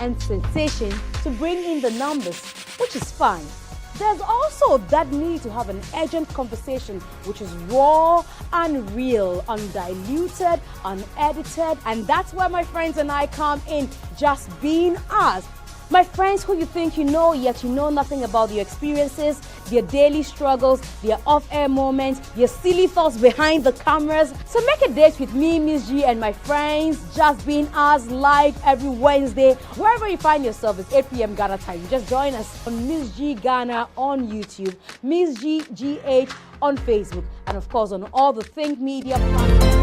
and sensation to bring in the numbers, which is fine. There's also that need to have an urgent conversation which is raw and real, undiluted, unedited, and that's where my friends and I come in, just being us. My friends who you think you know, yet you know nothing about your experiences, their daily struggles, their off-air moments, their silly thoughts behind the cameras. So make a date with me, MzGee, and my friends, just being us, live every Wednesday. Wherever you find yourself, it's 8 p.m. Ghana time. Just join us on MzGee Ghana on YouTube, MzGee GH on Facebook, and of course on all the Think Media platforms.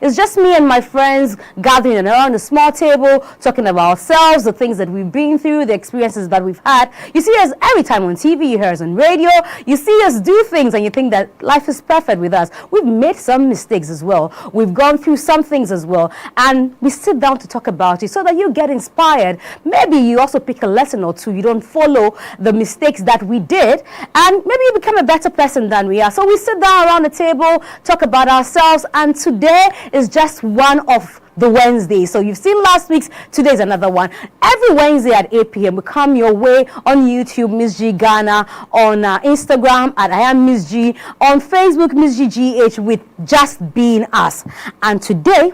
It's just me and my friends gathering around a small table, talking about ourselves, the things that we've been through, the experiences that we've had. You see us every time on TV, you hear us on radio, you see us do things and you think that life is perfect with us. We've made some mistakes as well. We've gone through some things as well. And we sit down to talk about it so that you get inspired. Maybe you also pick a lesson or two. You don't follow the mistakes that we did. And maybe you become a better person than we are. So we sit down around the table, talk about ourselves. And today is just one of the Wednesdays. So you've seen last week's, today's another one. Every Wednesday at 8 p.m. we come your way on YouTube, MzGee Ghana, on Instagram at I am MzGee, on Facebook, MzGee GH, with Just Being Us. And today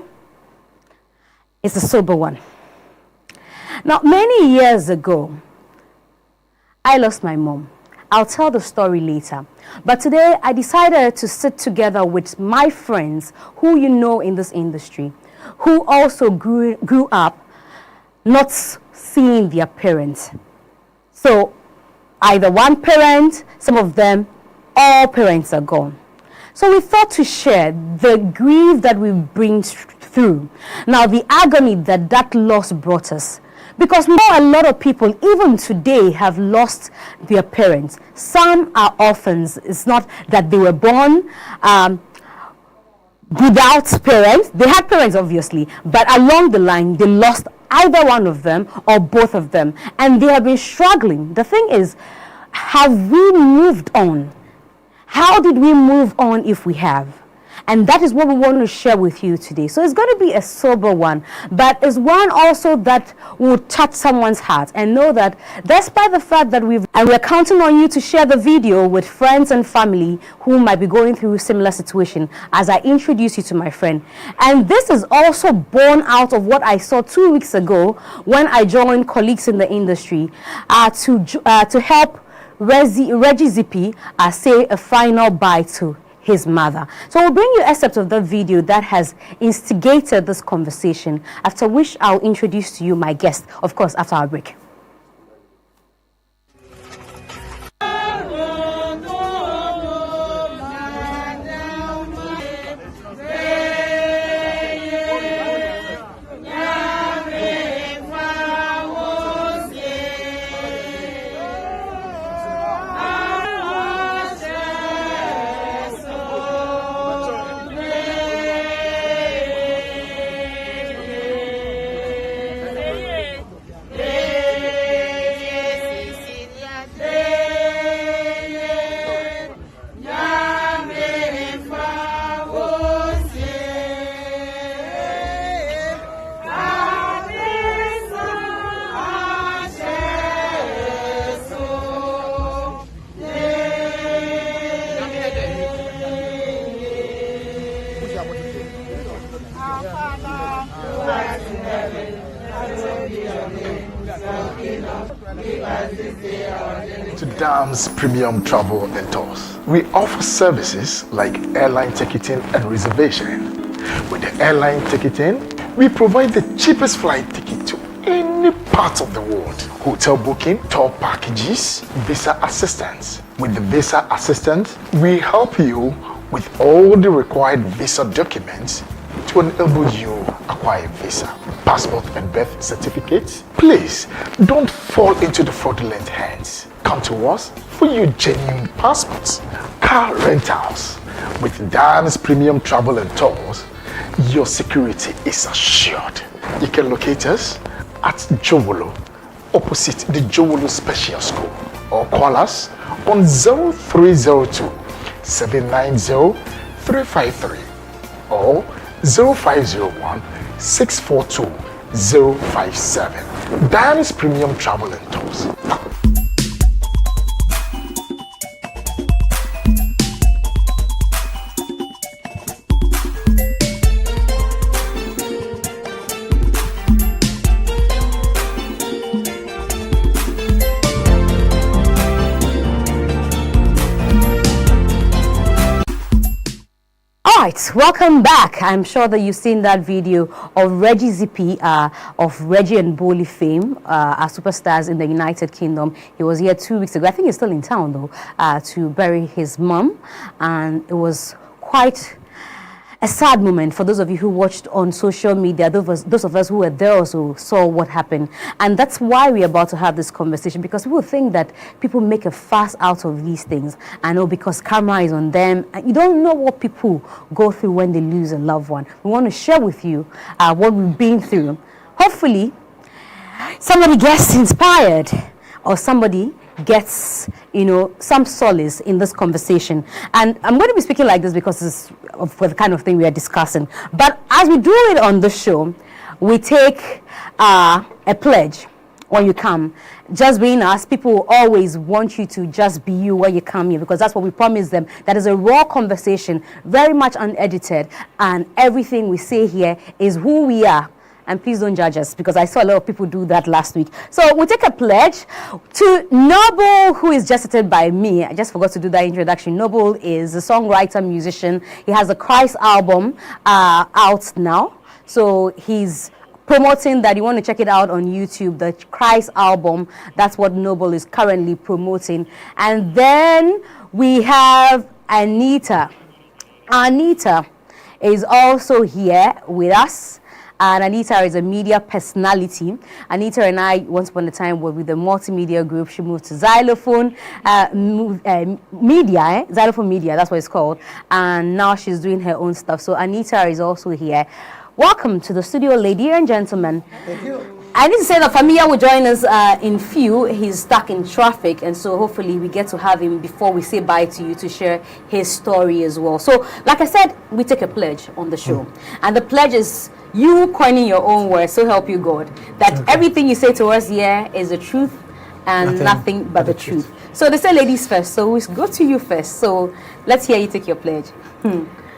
is a sober one. Now, many years ago, I lost my mom. I'll tell the story later. But today, I decided to sit together with my friends who you know in this industry, who also grew up not seeing their parents. So, either one parent, some of them, all parents are gone. So we thought to share the grief that we've been through. Now, the agony that loss brought us. Because a lot of people, even today, have lost their parents. Some are orphans. It's not that they were born without parents. They had parents, obviously, but along the line, they lost either one of them or both of them. And they have been struggling. The thing is, have we moved on? How did we move on if we have? And that is what we want to share with you today. So it's going to be a sober one, but it's one also that will touch someone's heart, and know that despite the fact that we're counting on you to share the video with friends and family who might be going through a similar situation as I introduce you to my friend. And this is also born out of what I saw 2 weeks ago when I joined colleagues in the industry to help Reggie Zippy say a final bye to his mother. So we'll bring you excerpts of the video that has instigated this conversation, after which I'll introduce to you my guest, of course, after our break. To Dam's Premium Travel and Tours. We offer services like airline ticketing and reservation. With the airline ticketing, we provide the cheapest flight ticket to any part of the world. Hotel booking, tour packages, visa assistance. With the visa assistance, we help you with all the required visa documents to enable you acquire a visa, passport and birth certificate. Please don't fall into the fraudulent hands. Come to us for your genuine passports. Car rentals. With Diane's Premium Travel and Tours, your security is assured. You can locate us at Jowolo, opposite the Jowolo Special School, or call us on 0302 790 353 or 0501 642 057. Diane's Premium Travel and Tours. Right, welcome back. I'm sure that you've seen that video of Reggie Zippy of Reggie and Boli fame, our superstars in the United Kingdom. He was here 2 weeks ago. I think he's still in town though, to bury his mum, and it was quite a sad moment for those of you who watched on social media. Those of us who were there also saw what happened, and that's why we're about to have this conversation, because people think that people make a fuss out of these things. I know, because camera is on them, and you don't know what people go through when they lose a loved one. We want to share with you what we've been through. Hopefully somebody gets inspired, or somebody gets, some solace in this conversation. And I'm going to be speaking like this because it's for the kind of thing we are discussing. But as we do it on the show, we take a pledge when you come. Just being us, people always want you to just be you when you come here, because that's what we promise them. That is a raw conversation, very much unedited, and everything we say here is who we are. And please don't judge us, because I saw a lot of people do that last week. So we'll take a pledge to Noble, who is just cited by me. I just forgot to do that introduction. Noble is a songwriter, musician. He has a Christ album out now. So he's promoting that. You want to check it out on YouTube, the Christ album. That's what Noble is currently promoting. And then we have Anita. Anita is also here with us. And Anita is a media personality. Anita and I, once upon a time, were with the multimedia group. She moved to Xylophone Media, Xylophone Media, that's what it's called. And now she's doing her own stuff. So Anita is also here. Welcome to the studio, ladies and gentlemen. Thank you. I need to say that Familia will join us in few. He's stuck in traffic, and so hopefully we get to have him before we say bye to you to share his story as well. So, like I said, we take a pledge on the show. And the pledge is you coining your own words, so help you God, that everything you say to us here is the truth and nothing but the truth. So they say ladies first, so we go to you first. So let's hear you take your pledge.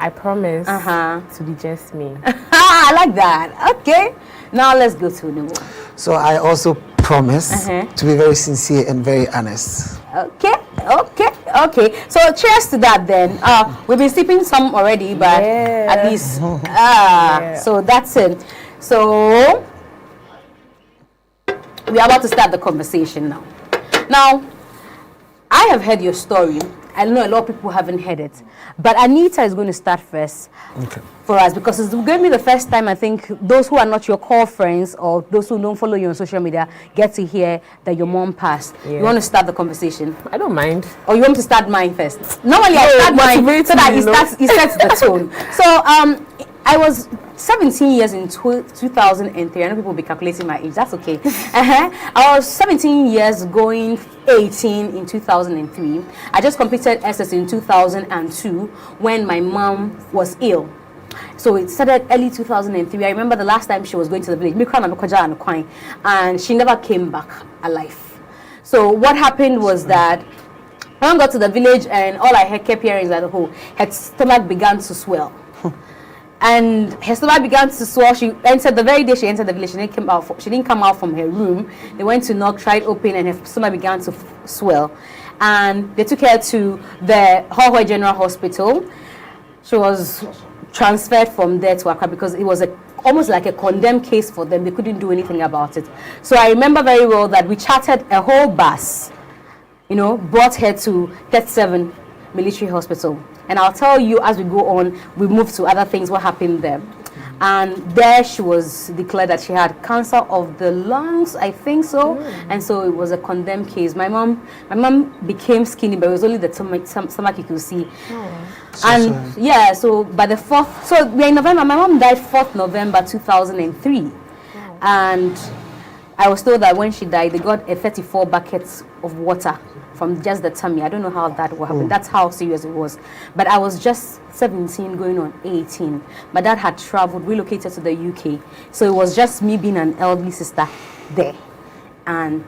I promise to be just me. I like that. Okay. Now let's go to Nemo. So I also promise to be very sincere and very honest. Okay. So cheers to that then. We've been sipping some already, but at least so that's it. So we are about to start the conversation now. Now, I have heard your story. I know a lot of people haven't heard it, but Anita is going to start first for us, because it's going to be the first time I think those who are not your core friends or those who don't follow you on social media get to hear that your mom passed. You want to start the conversation? I don't mind. Or you want to start mine first? Normally I start mine so that he sets the tone. So I was 17 years in 2003. I know people will be calculating my age. That's okay. I was 17 years going 18 in 2003. I just completed SS in 2002 when my mom was ill. So it started early 2003. I remember the last time she was going to the village, and she never came back alive. So what happened was that when I got to the village, and all I kept hearing is that her stomach began to swell. And her stomach began to swell. She entered the very day she entered the village. She didn't come out from her room. They went to knock, tried open, and her stomach began to swell. And they took her to the Hohoi General Hospital. She was transferred from there to Accra because it was almost like a condemned case for them. They couldn't do anything about it. So I remember very well that we chartered a whole bus, brought her to 37 military hospital. And I'll tell you as we go on, we move to other things, what happened there. And there she was declared that she had cancer of the lungs, I think so. And so it was a condemned case. My mom became skinny, but it was only the stomach you could see. Yeah, so by the 4th, so we're in November. My mom died 4th November 2003. And I was told that when she died, they got 34 buckets of water from just the tummy. I don't know how that will happen. That's how serious it was. But I was just 17 going on 18. My dad had traveled, relocated to the UK. So it was just me being an elderly sister there. And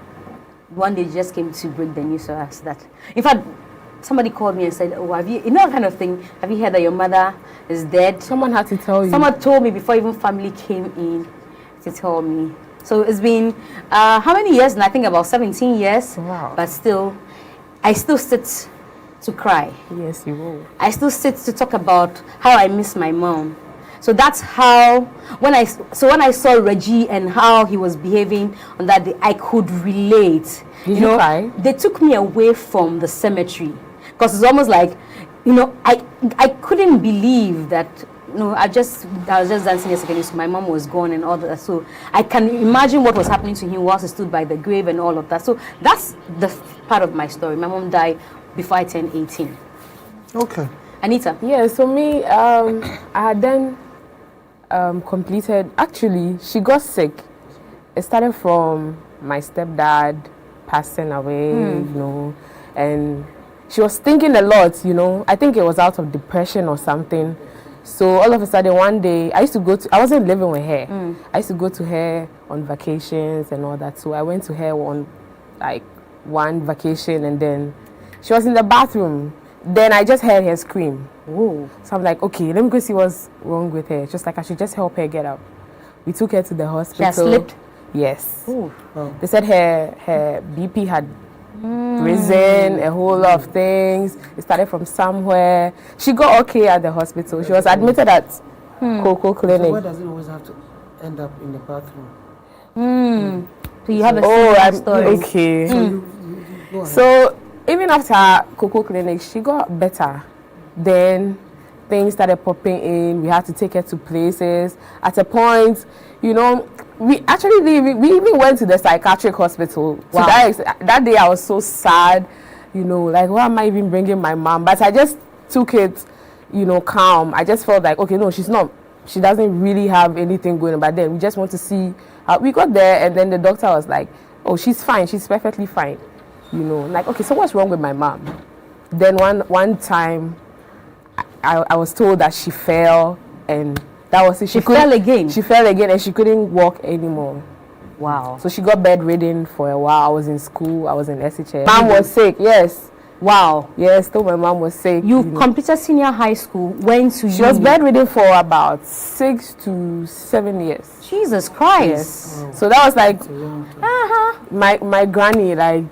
one day just came to break the news to us that, in fact, somebody called me and said, oh, have you know that kind of thing, have you heard that your mother is dead? Someone had to tell you. Someone told me before even family came in to tell me. So it's been, how many years? And I think about 17 years. Wow. But still, I still sit to cry. Yes, you will. I still sit to talk about how I miss my mom. So that's how, when I saw Reggie and how he was behaving on that day, I could relate. Did you cry? They took me away from the cemetery. Because it's almost like, I couldn't believe that, I was just dancing yesterday, so my mom was gone and all that. So I can imagine what was happening to him whilst he stood by the grave and all of that. So that's the part of my story. My mom died before I turned 18. Okay. Anita? Yeah, so me, I had then completed, actually, she got sick. It started from my stepdad passing away, and she was thinking a lot, I think it was out of depression or something. So all of a sudden one day, I wasn't living with her. I used to go to her on vacations and all that. So I went to her on one vacation, and then she was in the bathroom. Then I just heard her scream. Whoa. So I'm like, okay, let me go see what's wrong with her. Just like I should just help her get up. We took her to the hospital. She slipped? Yes. Ooh. Oh. They said her BP had risen, a whole lot of things. It started from somewhere. She got okay at the hospital. She was admitted at Coco Clinic. So why does it always have to end up in the bathroom? So you have a similar story. Okay. Go ahead. So even after Coco Clinic, she got better. Then things started popping in. We had to take her to places. At a point, we even went to the psychiatric hospital. Wow. So that day I was so sad, like, why am I even bringing my mom? But I just took it, calm. I just felt like, okay, no, she doesn't really have anything going on. But then we just want to see how we got there, and then the doctor was like, oh, she's fine, she's perfectly fine. Like, okay, so what's wrong with my mom? Then one time I was told that she fell, and that was it. She fell again? She fell again, and she couldn't walk anymore. Wow. So she got bedridden for a while. I was in school. I was in SHS. Mom was sick, yes. Wow. Yes, though my mom was sick. You completed senior high school, went to She was bedridden for about 6 to 7 years. Jesus Christ. Yes. Wow. So that was like, my granny, like,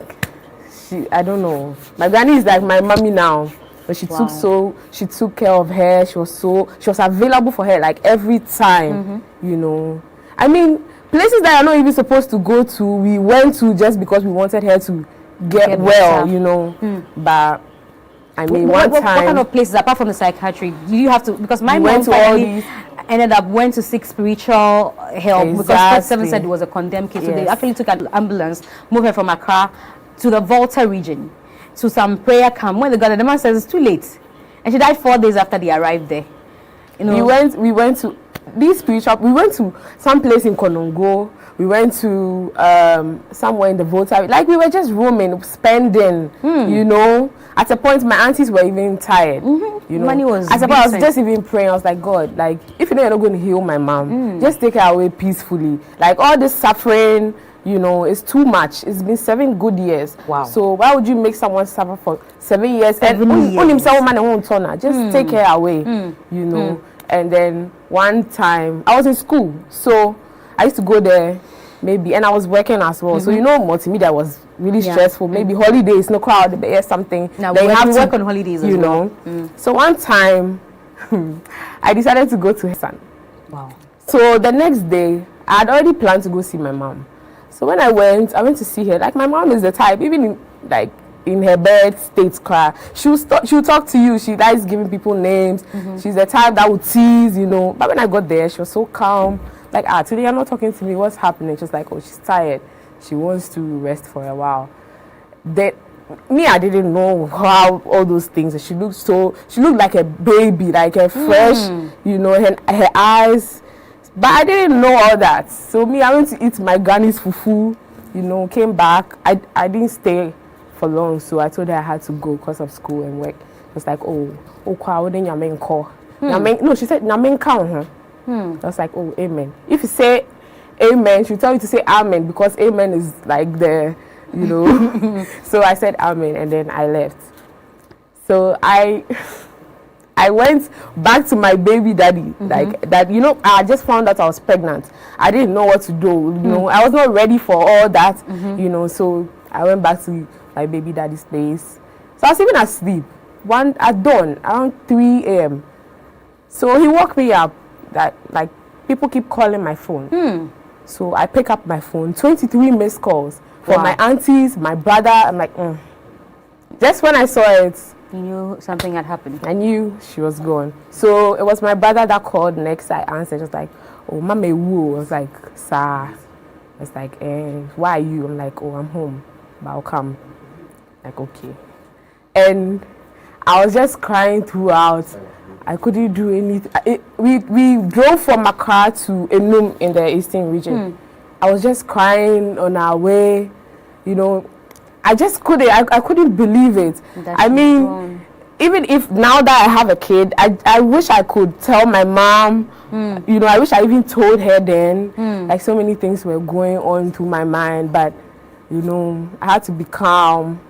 I don't know. My granny is like my mommy now. But she took care of her. She was available for her like every time, I mean, places that are not even supposed to go to, we went to just because we wanted her to get well, But I mean, what kind of places apart from the psychiatry do you have to? Because my mom finally went to seek spiritual help because 7 said it was a condemned case. So they actually took an ambulance, moved her from Accra to the Volta region, to some prayer camp. When they got there, the man says it's too late, and she died 4 days after they arrived there. We went to these spiritual. We went to some place in Konongo. We went to somewhere in the Volta. Like, we were just roaming, spending. At a point, my aunties were even tired. Money was. At a point, I was just even praying. I was like, God, like, if you're not going to heal my mom, just take her away peacefully. Like, all this suffering. It's too much. It's been 7 good years. Wow. So why would you make someone suffer for 7 years? Just take her away, And then one time, I was in school. So I used to go there, maybe, and I was working as well. So, multimedia was really stressful. Maybe holidays, no crowd, something. Now, we have to work on holidays as well. So one time, I decided to go to her son. Wow. So the next day, I had already planned to go see my mom. So when I went to see her, like, my mom is the type, even in her bed states cry. She'll talk to you. She likes giving people names. She's the type that would tease, you know. But when I got there, she was so calm. Like, today you're not talking to me. What's happening? She's like, oh, she's tired. She wants to rest for a while. I didn't know how all those things. She looked like a baby, like a fresh, you know, her eyes. But I didn't know all that. So I went to eat my granny's fufu, you know, came back. I didn't stay for long, so I told her I had to go because of school and work. It was like, no, she said, I was like, oh, amen. If you say amen, she'll tell you to say amen because amen is like the, you know. So I said amen and then I left. So I went back to my baby daddy, like that, you know, I just found out I was pregnant. I didn't know what to do, you know. I was not ready for all that, you know, so I went back to my baby daddy's place. So I was even asleep, at dawn, around 3 a.m. So he woke me up that, like, people keep calling my phone. So I pick up my phone, 23 missed calls from my aunties, my brother. I'm like, Just when I saw it, you knew something had happened. I knew she was gone. So it was my brother that called next. I answered, just like, oh, Mama, woo. I was like, sir. I was like, why are you? I'm like, oh, I'm home, but I'll come. Like, okay. And I was just crying throughout. I couldn't do anything. We drove from Accra to Enum in the eastern region. I was just crying on our way, you know. I just couldn't. I couldn't believe it. I mean, even if now that I have a kid, I wish I could tell my mom. You know, I wish I even told her then. Like, so many things were going on through my mind, but you know, I had to be calm.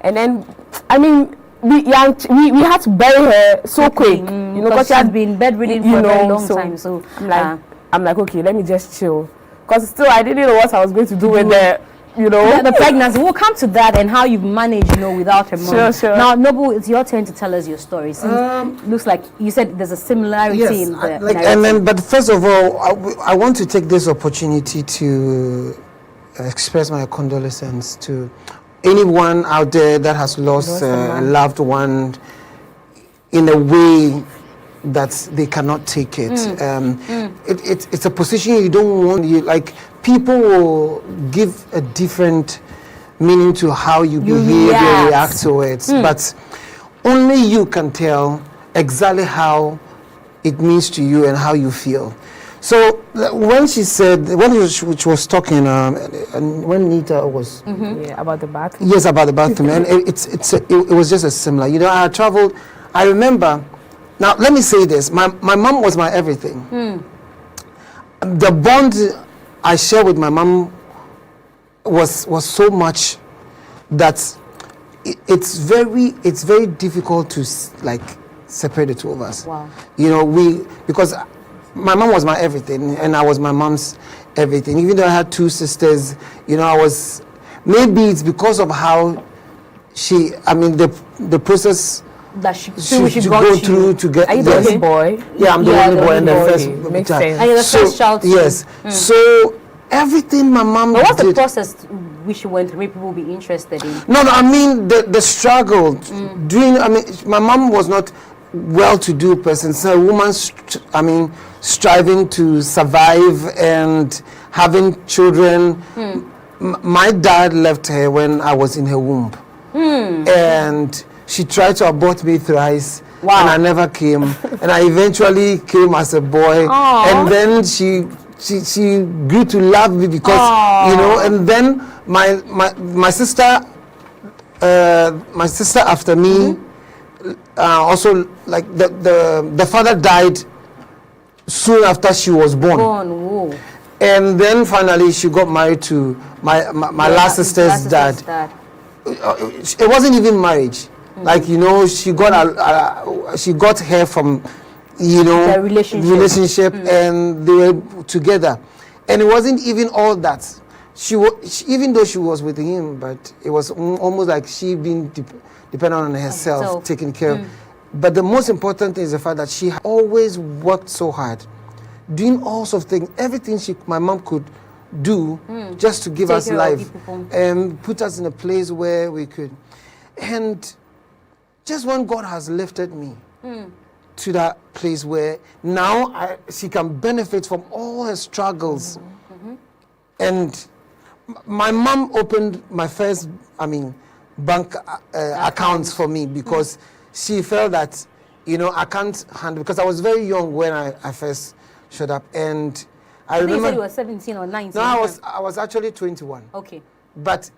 And then, I mean, we had to bury her so quick, you know, because she had been bedridden for a very long time. So I'm like, okay, let me just chill, because still I didn't know what I was going to do with the, you know, the pregnancy. We'll come to that and how you've managed, you know, without her mom. Sure. Now, Noble, it's your turn to tell us your story. Since looks like you said there's a similarity in the narrative. But first of all, I want to take this opportunity to express my condolences to anyone out there that has lost a loved one in a way that they cannot take it. It's a position you don't want. Like, people will give a different meaning to how you behave and react to it, but only you can tell exactly how it means to you and how you feel. So when she said, when she was talking, and when Neeta was about the bathroom. Yes, about the bathroom, and it was just a similar. You know, I had traveled. I remember. Now let me say this: my mom was my everything. The bond I share with my mom was so much that it's very difficult to like separate the two of us. Wow. You know, because my mom was my everything, and I was my mom's everything. Even though I had two sisters, you know, maybe it's because of how the process that she go through to get. Are you the only boy? Yeah, I'm the only boy and the boy. first Makes child. sense. And you're the first child too. Yes. So everything my mom But what's did. the process we should went through? Maybe people will be interested in. No, I mean the struggle. My mom was not well-to-do person. So a woman, striving to survive and having children. My dad left her when I was in her womb, and she tried to abort me thrice. Wow. And I never came. And I eventually came as a boy. Aww. And then she grew to love me because, you know, and then my sister after me, also, like, the father died soon after she was born. And then finally she got married to my last sister's dad. It wasn't even marriage. Like, you know, she got her from, you know, the relationship, and they were together, and it wasn't even all that. She even though she was with him, but it was almost like she being dependent on herself, taking care of. But the most important thing is the fact that she always worked so hard, doing all sorts of things, everything my mom could do just to give us life and put us in a place where we could. And just when God has lifted me to that place where now she can benefit from all her struggles. And my mom opened my first, bank accounts for me because she felt that, I can't handle, because I was very young when I first showed up. And I remember you said you were 17 or 19. No, I was actually 21. Okay. But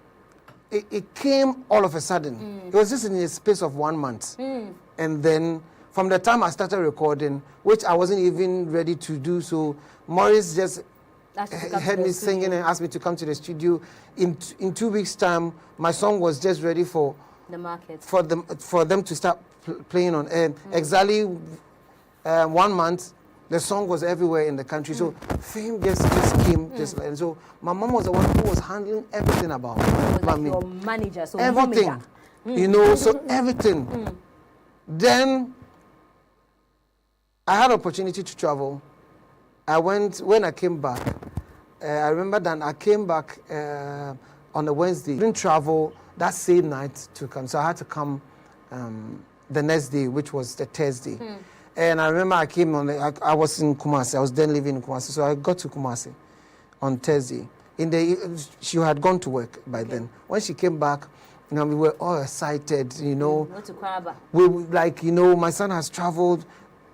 it came all of a sudden. It was just in the space of 1 month. And then from the time I started recording, which I wasn't even ready to do, so Maurice just heard me singing and asked me to come to the studio. In 2 weeks' time, my song was just ready for the market, for them to start playing on air. Exactly 1 month, the song was everywhere in the country. So fame just came, and so my mom was the one who was handling everything about me. Like your manager, so everything, so everything. Then I had opportunity to travel. I went, when I came back, I remember that I came back on a Wednesday. I didn't travel that same night to come, so I had to come the next day, which was the Thursday. And I remember I came I was in Kumasi. I was then living in Kumasi, so I got to Kumasi on Thursday. She had gone to work by then. When she came back, we were all excited, Went to Kwaba. We like, my son has traveled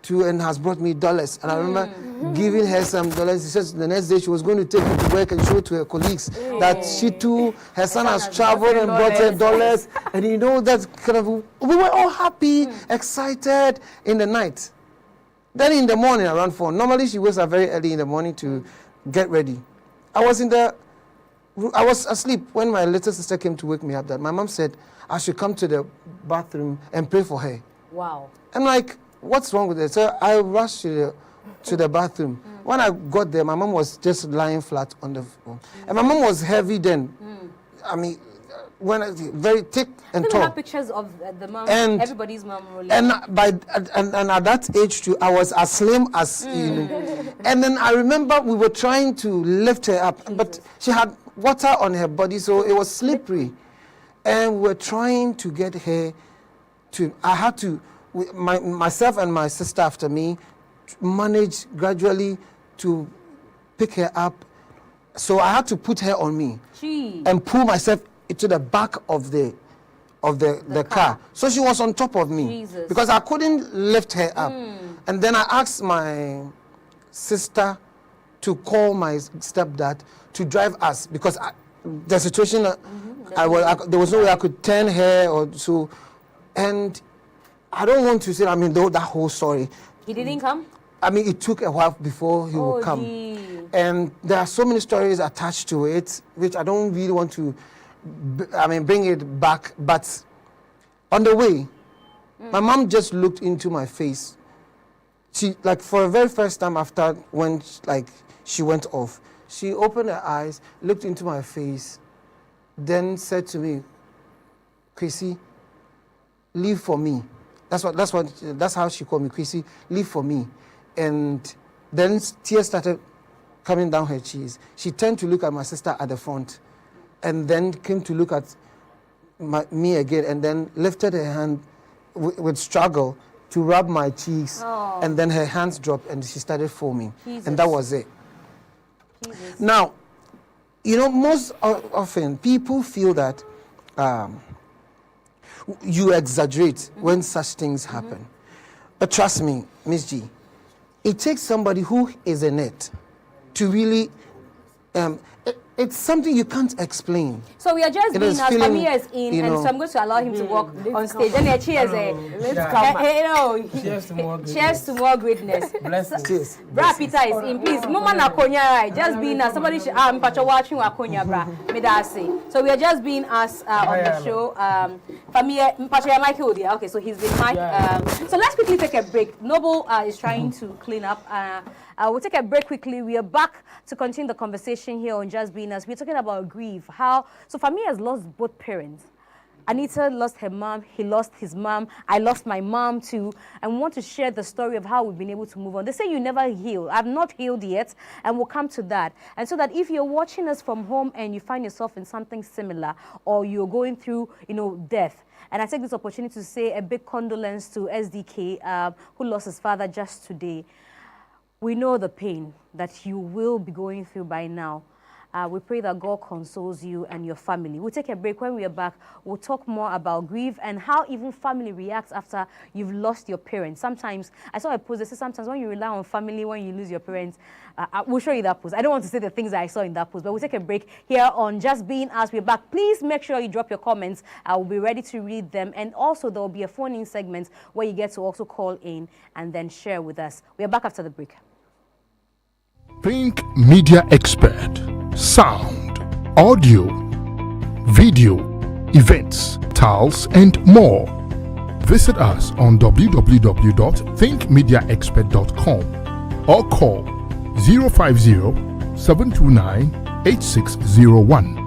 to and has brought me dollars. And I remember giving her some dollars. She says the next day she was going to take me to work and show to her colleagues that she too, her son has traveled and brought her dollars. And that's kind of, we were all happy, excited in the night. Then in the morning around 4, normally she wakes up very early in the morning to get ready. I was asleep when my little sister came to wake me up. That my mom said I should come to the bathroom and pray for her. Wow. I'm like, what's wrong with it? So I rushed to the bathroom. When I got there, my mom was just lying flat on the floor. And my mom was heavy then. Very thick and tall. We have pictures of the mom, and everybody's mom rolling. And at that age too, I was as slim as And then I remember we were trying to lift her up, but she had water on her body, so it was slippery. And we were trying to get her to. I had to. Myself and my sister after me managed gradually to pick her up. So I had to put her on me and pull myself into the back of the car. So she was on top of me because I couldn't lift her up. And then I asked my sister to call my stepdad to drive us because the situation, there was no way I could turn her or so. And I don't want to say, that whole story. He didn't come? It took a while before he would come. And there are so many stories attached to it, which I don't really want to, bring it back. But on the way, my mom just looked into my face. She, for the very first time after when, she went off, she opened her eyes, looked into my face, then said to me, Chrissy, live for me. That's how she called me, Chrissy, live for me. And then tears started coming down her cheeks. She turned to look at my sister at the front and then came to look at me again and then lifted her hand with struggle to rub my cheeks. And then her hands dropped and she started foaming. And that was it. Jesus. Now, most often people feel that you exaggerate when such things happen. But trust me, MzGee, it takes somebody who is in it to really, it's something you can't explain. So we are just being, as Fameye is in, and so I'm going to allow him to walk on stage. And cheers, cheers to more greatness. Cheers. Bra Peter is in, please. Mama na konya, just being as somebody should, mpacho watching wa konya bra. Me da say. So we are just being asked on the show. Fameye, mpacho ya Mike Odia. Okay, so he's been Mike. So let's quickly take a break. Noble is trying to clean up. We'll take a break quickly. We are back to continue the conversation here on Just Being Us. We're talking about grief. So Fameye has lost both parents. Anita lost her mom, he lost his mom, I lost my mom too, and we want to share the story of how we've been able to move on. They say you never heal. I've not healed yet, and we'll come to that. And so that if you're watching us from home and you find yourself in something similar, or you're going through, death, and I take this opportunity to say a big condolence to SDK, who lost his father just today. We know the pain that you will be going through by now. We pray that God consoles you and your family. We'll take a break. When we are back, we'll talk more about grief and how even family reacts after you've lost your parents. Sometimes, I saw a post that says sometimes when you rely on family, when you lose your parents, we'll show you that post. I don't want to say the things that I saw in that post, but we'll take a break here on Just Being Us. We're back. Please make sure you drop your comments. I will be ready to read them. And also, there will be a phone-in segment where you get to also call in and then share with us. We are back after the break. Think Media Expert. Sound, audio, video, events, titles, and more. Visit us on www.thinkmediaexpert.com or call 050-729-8601.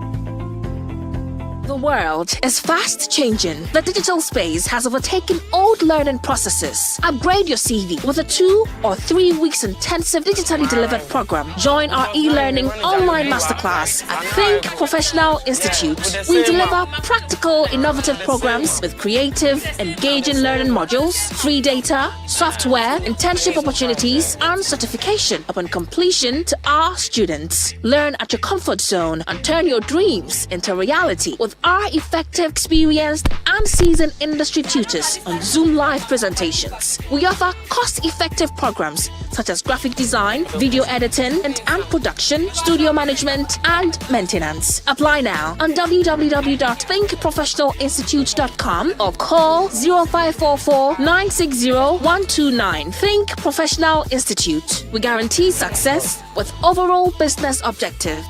The world is fast changing. The digital space has overtaken old learning processes. Upgrade your CV with a 2 or 3 weeks intensive digitally delivered program. Join our e-learning online masterclass at Think Professional Institute. We deliver practical, innovative programs with creative, engaging learning modules, free data, software, internship opportunities, and certification upon completion to our students. Learn at your comfort zone and turn your dreams into reality with our effective, experienced, and seasoned industry tutors on Zoom live presentations. We offer cost-effective programs such as graphic design, video editing and production, studio management, and maintenance. Apply now on www.thinkprofessionalinstitute.com or call 0544 960 129. Think Professional Institute. We guarantee success with overall business objective.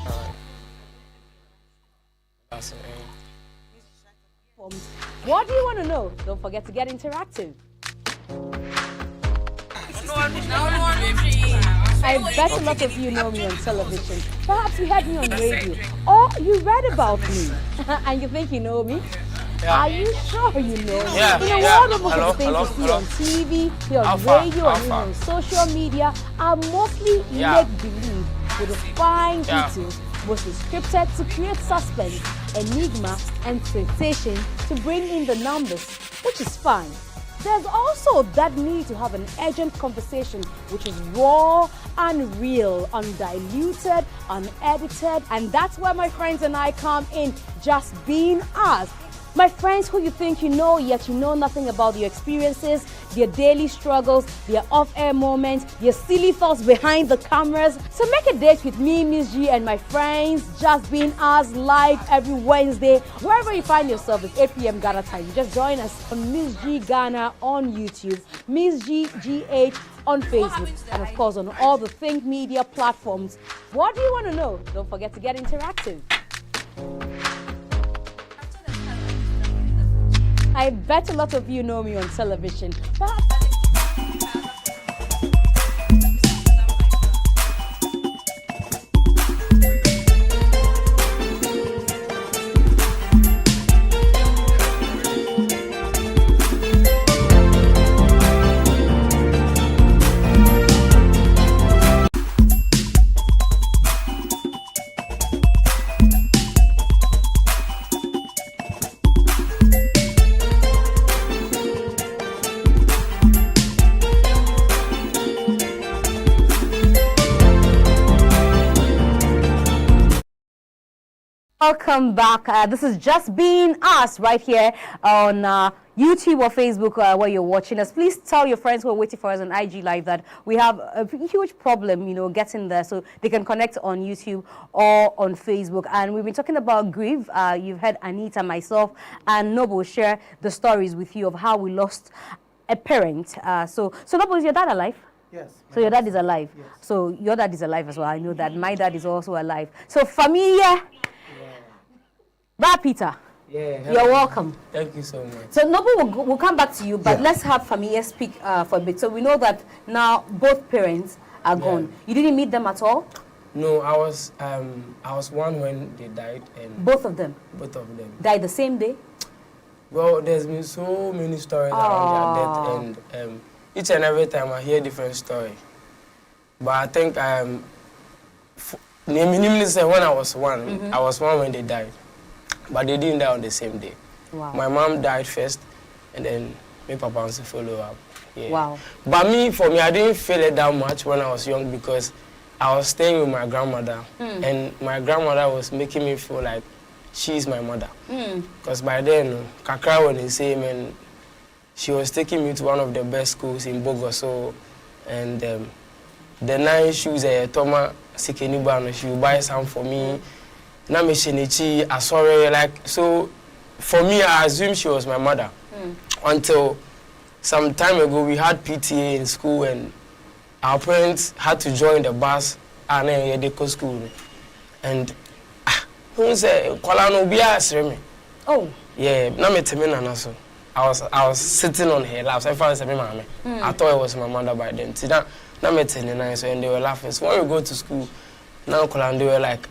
What do you want to know? Don't forget to get interactive. I bet a lot of you know me on television. Perhaps you heard me on radio. Or you read about me. And you think you know me? Yeah. Are you sure you know me? Yeah. In a world of most of the things you see on TV, here on radio, and even on social media are mostly make-believe with the fine details, mostly scripted to create suspense, enigma, and sensation to bring in the numbers, which is fine. There's also that need to have an urgent conversation which is raw and real, undiluted, unedited, and that's where my friends and I come in, just being us. My friends who you think you know, yet you know nothing about your experiences, their daily struggles, their off-air moments, their silly thoughts behind the cameras. So make a date with me, MzGee, and my friends, Just Being Us, live every Wednesday. Wherever you find yourself, it's 8 p.m. Ghana time. You just join us on MzGee Ghana on YouTube, MzGee GH on Facebook, and of course on all the Think Media platforms. What do you want to know? Don't forget to get interactive. I bet a lot of you know me on television. Welcome back. This is Just Being Us right here on YouTube or Facebook where you're watching us. Please tell your friends who are waiting for us on IG Live that we have a huge problem, getting there, so they can connect on YouTube or on Facebook. And we've been talking about grief. You've heard Anita, myself, and Noble share the stories with you of how we lost a parent. So Noble, is your dad alive? Yes. So your dad is alive? Yes. So your dad is alive as well. I know that. My dad is also alive. So Familia. Bye, Peter. Yeah. You're welcome. Thank you so much. So Noble will come back to you, but let's have Fameye speak for a bit. So we know that now both parents are gone. You didn't meet them at all? No, I was one when they died, and Both of them both of them. died the same day? Well, there's been so many stories around their death, and each and every time I hear a different story. But I think when I was one, I was one when they died, but they didn't die on the same day. Wow. My mom died first, and then my papa also followed up. Yeah. Wow. But for me, I didn't feel it that much when I was young because I was staying with my grandmother, and my grandmother was making me feel like she's my mother. Because by then, Kakra was the same, and she was taking me to one of the best schools in Bogoso, and the nice shoes, Toma Sikenibano, she would buy some for me. Nameshinichi, Asore, like, so for me, I assumed she was my mother. Until some time ago, we had PTA in school, and our parents had to join the bus and they go school. And who said, "Kolano biya sreme." Oh. Yeah, na me teme na so. I was sitting on her lap. So I found me mama. I thought it was my mother by then. See that na me tene na so, and they were laughing. So when we go to school, now Kolano they were like,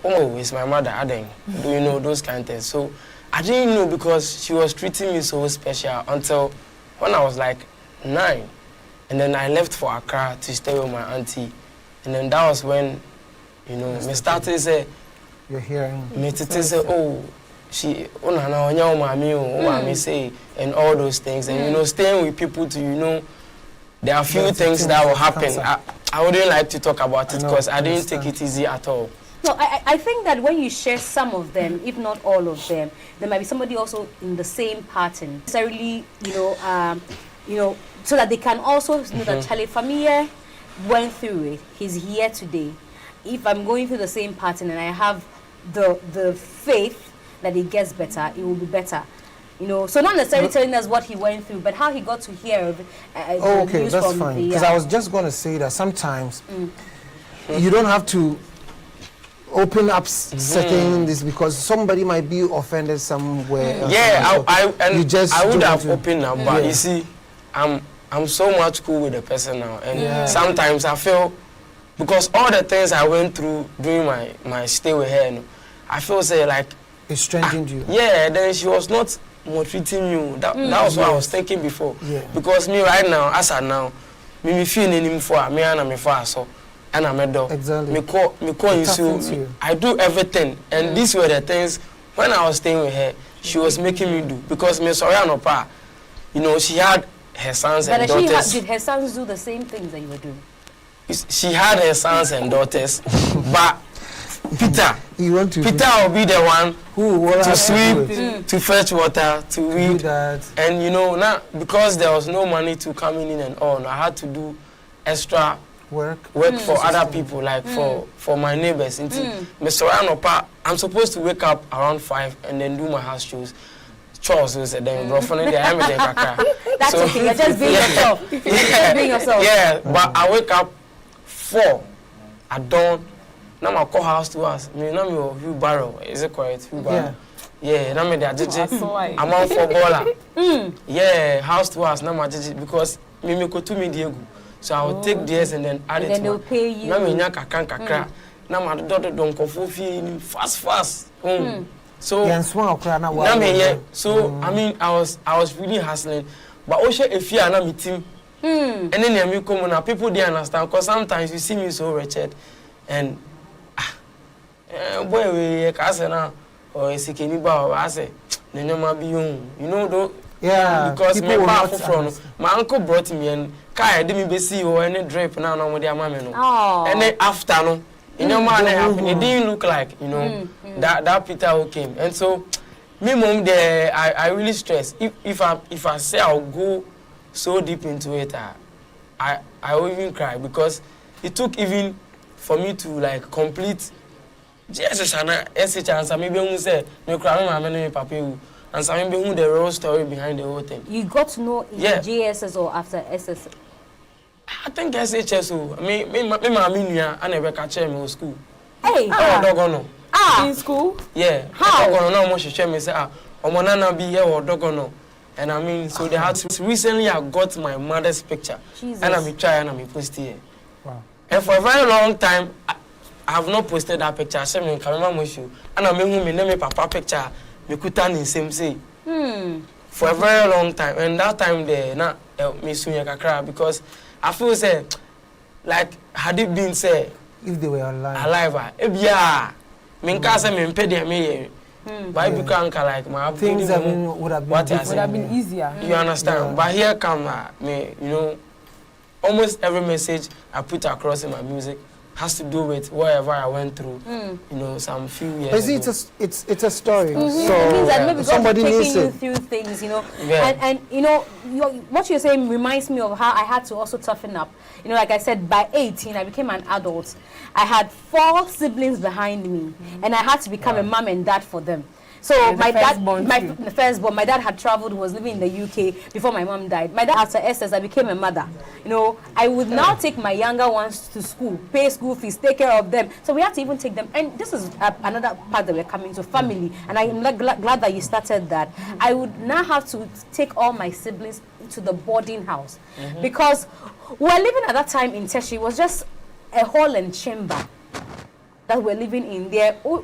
oh, it's my mother. I think. Do you know those kind of things? So I didn't know because she was treating me so special until when I was like 9, and then I left for Accra to stay with my auntie, and then that was when, you know, me started say. You're hearing. Me tete say, oh, she, mommy say, and all those things, and you know, staying with people to, you know, there are few things that will happen. I wouldn't like to talk about it because I didn't take it easy at all. No, I think that when you share some of them, if not all of them, there might be somebody also in the same pattern. Necessarily, you know, so that they can also know that Charlie Fameye went through it. He's here today. If I'm going through the same pattern and I have the faith that it gets better, it will be better. You know, so not necessarily telling us what he went through, but how he got to hear of it. Okay, that's fine. Because I was just going to say that sometimes you don't have to open up certain this because somebody might be offended somewhere. Yeah, I would have opened up, but Yeah. you see, I'm so much cool with the person now, and sometimes I feel because all the things I went through during my stay with her, you know, I feel say like it strengthened you. Yeah, then she was not maltreating you. That was what I was thinking before. Yeah. Because me right now, as I now, me feel any for me and me for so. And I'm a dog. Exactly. Me call you. I do everything, and these were the things when I was staying with her. She was making me do because me sorry no pa. You know, she had her sons and daughters. Did her sons do the same things that you were doing? She had her sons and daughters, but Peter will be the one who to sweep, to fetch water, to weed, and you know now because there was no money to coming in and on, I had to do extra work for other people, like for my neighbors. I'm supposed to wake up around 5 and then do my house chores. Chores, then That's okay, you're just being yourself. Just being yourself. Yeah, but I wake up 4 at dawn. Now I call house to us. Me, now me wheelbarrow. Is it correct? Wheelbarrow. Yeah, now me there. I'm on for baller. Yeah, house to us. Now my because me go to me Diego. So I will take this and then add it. Then they'll pay you. Now me nyaka kakra. Now my daughter don't go for fee fast. So now me so I mean I was really hustling, but also if you are not me team, and then me come on, people they understand because sometimes you see me so wretched, and boy we kase na or sikeni ba I say nenyama bi you know though. Yeah, because me back from my uncle brought me and Kai did me be see or any drape now no with their mammy no. And then after no, you know man it didn't look like, you know, that Peter who came. And so me mom there I really stress. If I say I'll go so deep into it, I will even cry because it took even for me to like complete Jesus and SH answer maybe who say no cry my me papa. And some people who the real story behind the whole thing. You got to know in JSS or after SS? I think SHS. Me mama I never catch him in school. Hey, in school? Yeah. How? No more she me say omonana be here or dogono. And I mean so they had to recently I got my mother's picture. Jesus. And I be trying and I post here. Wow. And for a very long time I have not posted that picture. I said me camera with you. And I mean who me name papa picture. Me kuta ni same say For a very long time. And that time they not help me soon kakra because I feel say like had it been say if they were alive. Yeah. Minka say me pay me. But if you can't like my things would have been easier. You understand? Yeah. But here come me, you know, almost every message I put across in my music has to do with whatever I went through, you know, some few years ago. It's a story. So it means that maybe somebody God is needs taking you it. through things, you know. Yeah. And you know, what you're saying reminds me of how I had to also toughen up. You know, like I said, by 18, I became an adult. I had 4 siblings behind me, and I had to become a mom and dad for them. So my dad, the firstborn, my dad had traveled, was living in the UK before my mom died. My dad, after SS, I became a mother. You know, I would now take my younger ones to school, pay school fees, take care of them. So we had to even take them. And this is another part that we're coming to, family. And I'm glad that you started that. I would now have to take all my siblings to the boarding house. Because we were living at that time in Teshi. It was just a hall and chamber that we're living in there. You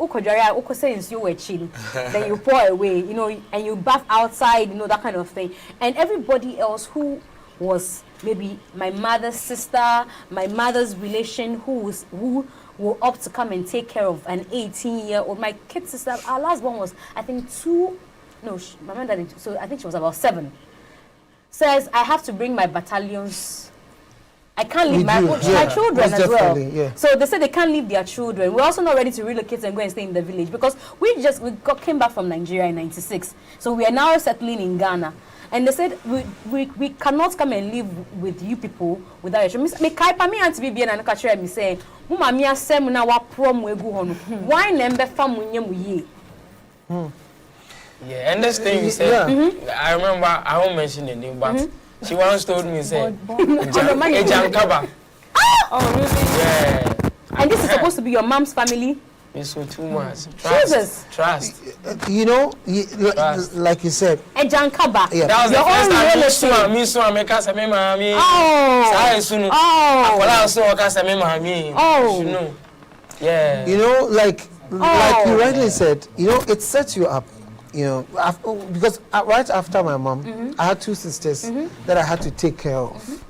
were chill, then you pour away, you know, and you bath outside, you know, that kind of thing. And everybody else who was maybe my mother's sister, my mother's relation, who will opt to come and take care of an 18-year-old. My kid sister, our last one was, I think, my mom died, so I think she was about 7. Says, I have to bring my battalions. I can't leave my children as well. Yeah. So they said they can't leave their children. We're also not ready to relocate and go and stay in the village because we came back from Nigeria in '96. So we are now settling in Ghana. And they said we cannot come and live with you people without your children. Me kai pa me auntie bi na ka kire me say, "Mu ma me asem na wa prom egu ho no. Why na mbe fa munye mu ye?" Yeah, and this thing you said, I remember, I won't mention the name, but she once told me, say, Ejankaba. Oh, really? Yeah. And this is supposed to be your mom's family? It's so too much. Jesus. Trust. You know, like you said. Ejankaba. Yeah. That was your the first time own relative. Yeah. You know, like you rightly said, you know, it sets you up. You know, because right after my mom, I had 2 sisters that I had to take care of.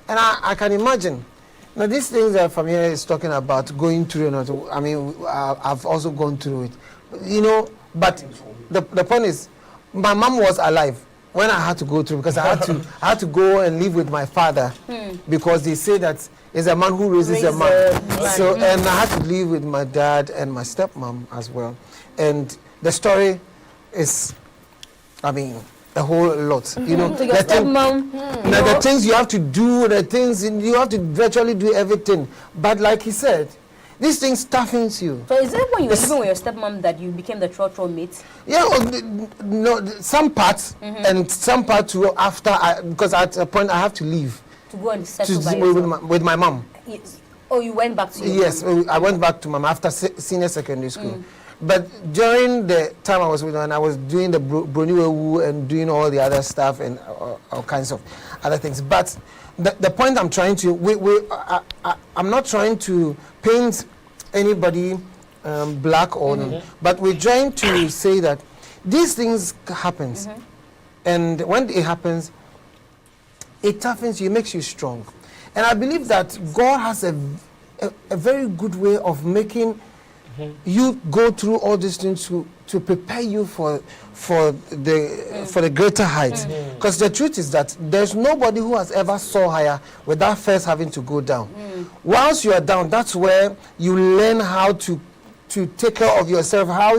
And I can imagine, now these things that Familia is talking about, going through, I mean, I've also gone through it. You know, but the point is, my mom was alive when I had to go through, because I had to go and live with my father, because they say that it's a man who raises a man. So, and I had to live with my dad and my stepmom as well. And the story is, I mean, a whole lot. You know, so your stepmom, the things you have to do, the things you have to virtually do everything. But like he said, these things toughens you. So is it when you were living with your stepmom that you became the trotro mate? Yeah, no, some parts and some parts too after, because at a point I have to leave to go and settle with my mom. Yes. Oh, you went back to your Yes, mom. I went back to mom after senior secondary school. But during the time I was with her, and I was doing the Broniwewu and doing all the other stuff and all kinds of other things. But the point I'm trying to, I'm not trying to paint anybody black or but we're trying to say that these things happens, and when it happens, it toughens you, makes you strong. And I believe that God has a very good way of making you go through all these things to prepare you for the greater heights. Because the truth is that there's nobody who has ever soared higher without first having to go down. Once you are down, that's where you learn how to take care of yourself, how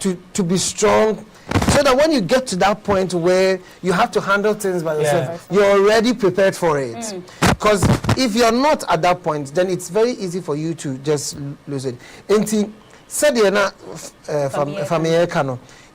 to be strong, so that when you get to that point where you have to handle things by yourself, you're already prepared for it. Because if you're not at that point, then it's very easy for you to just lose it.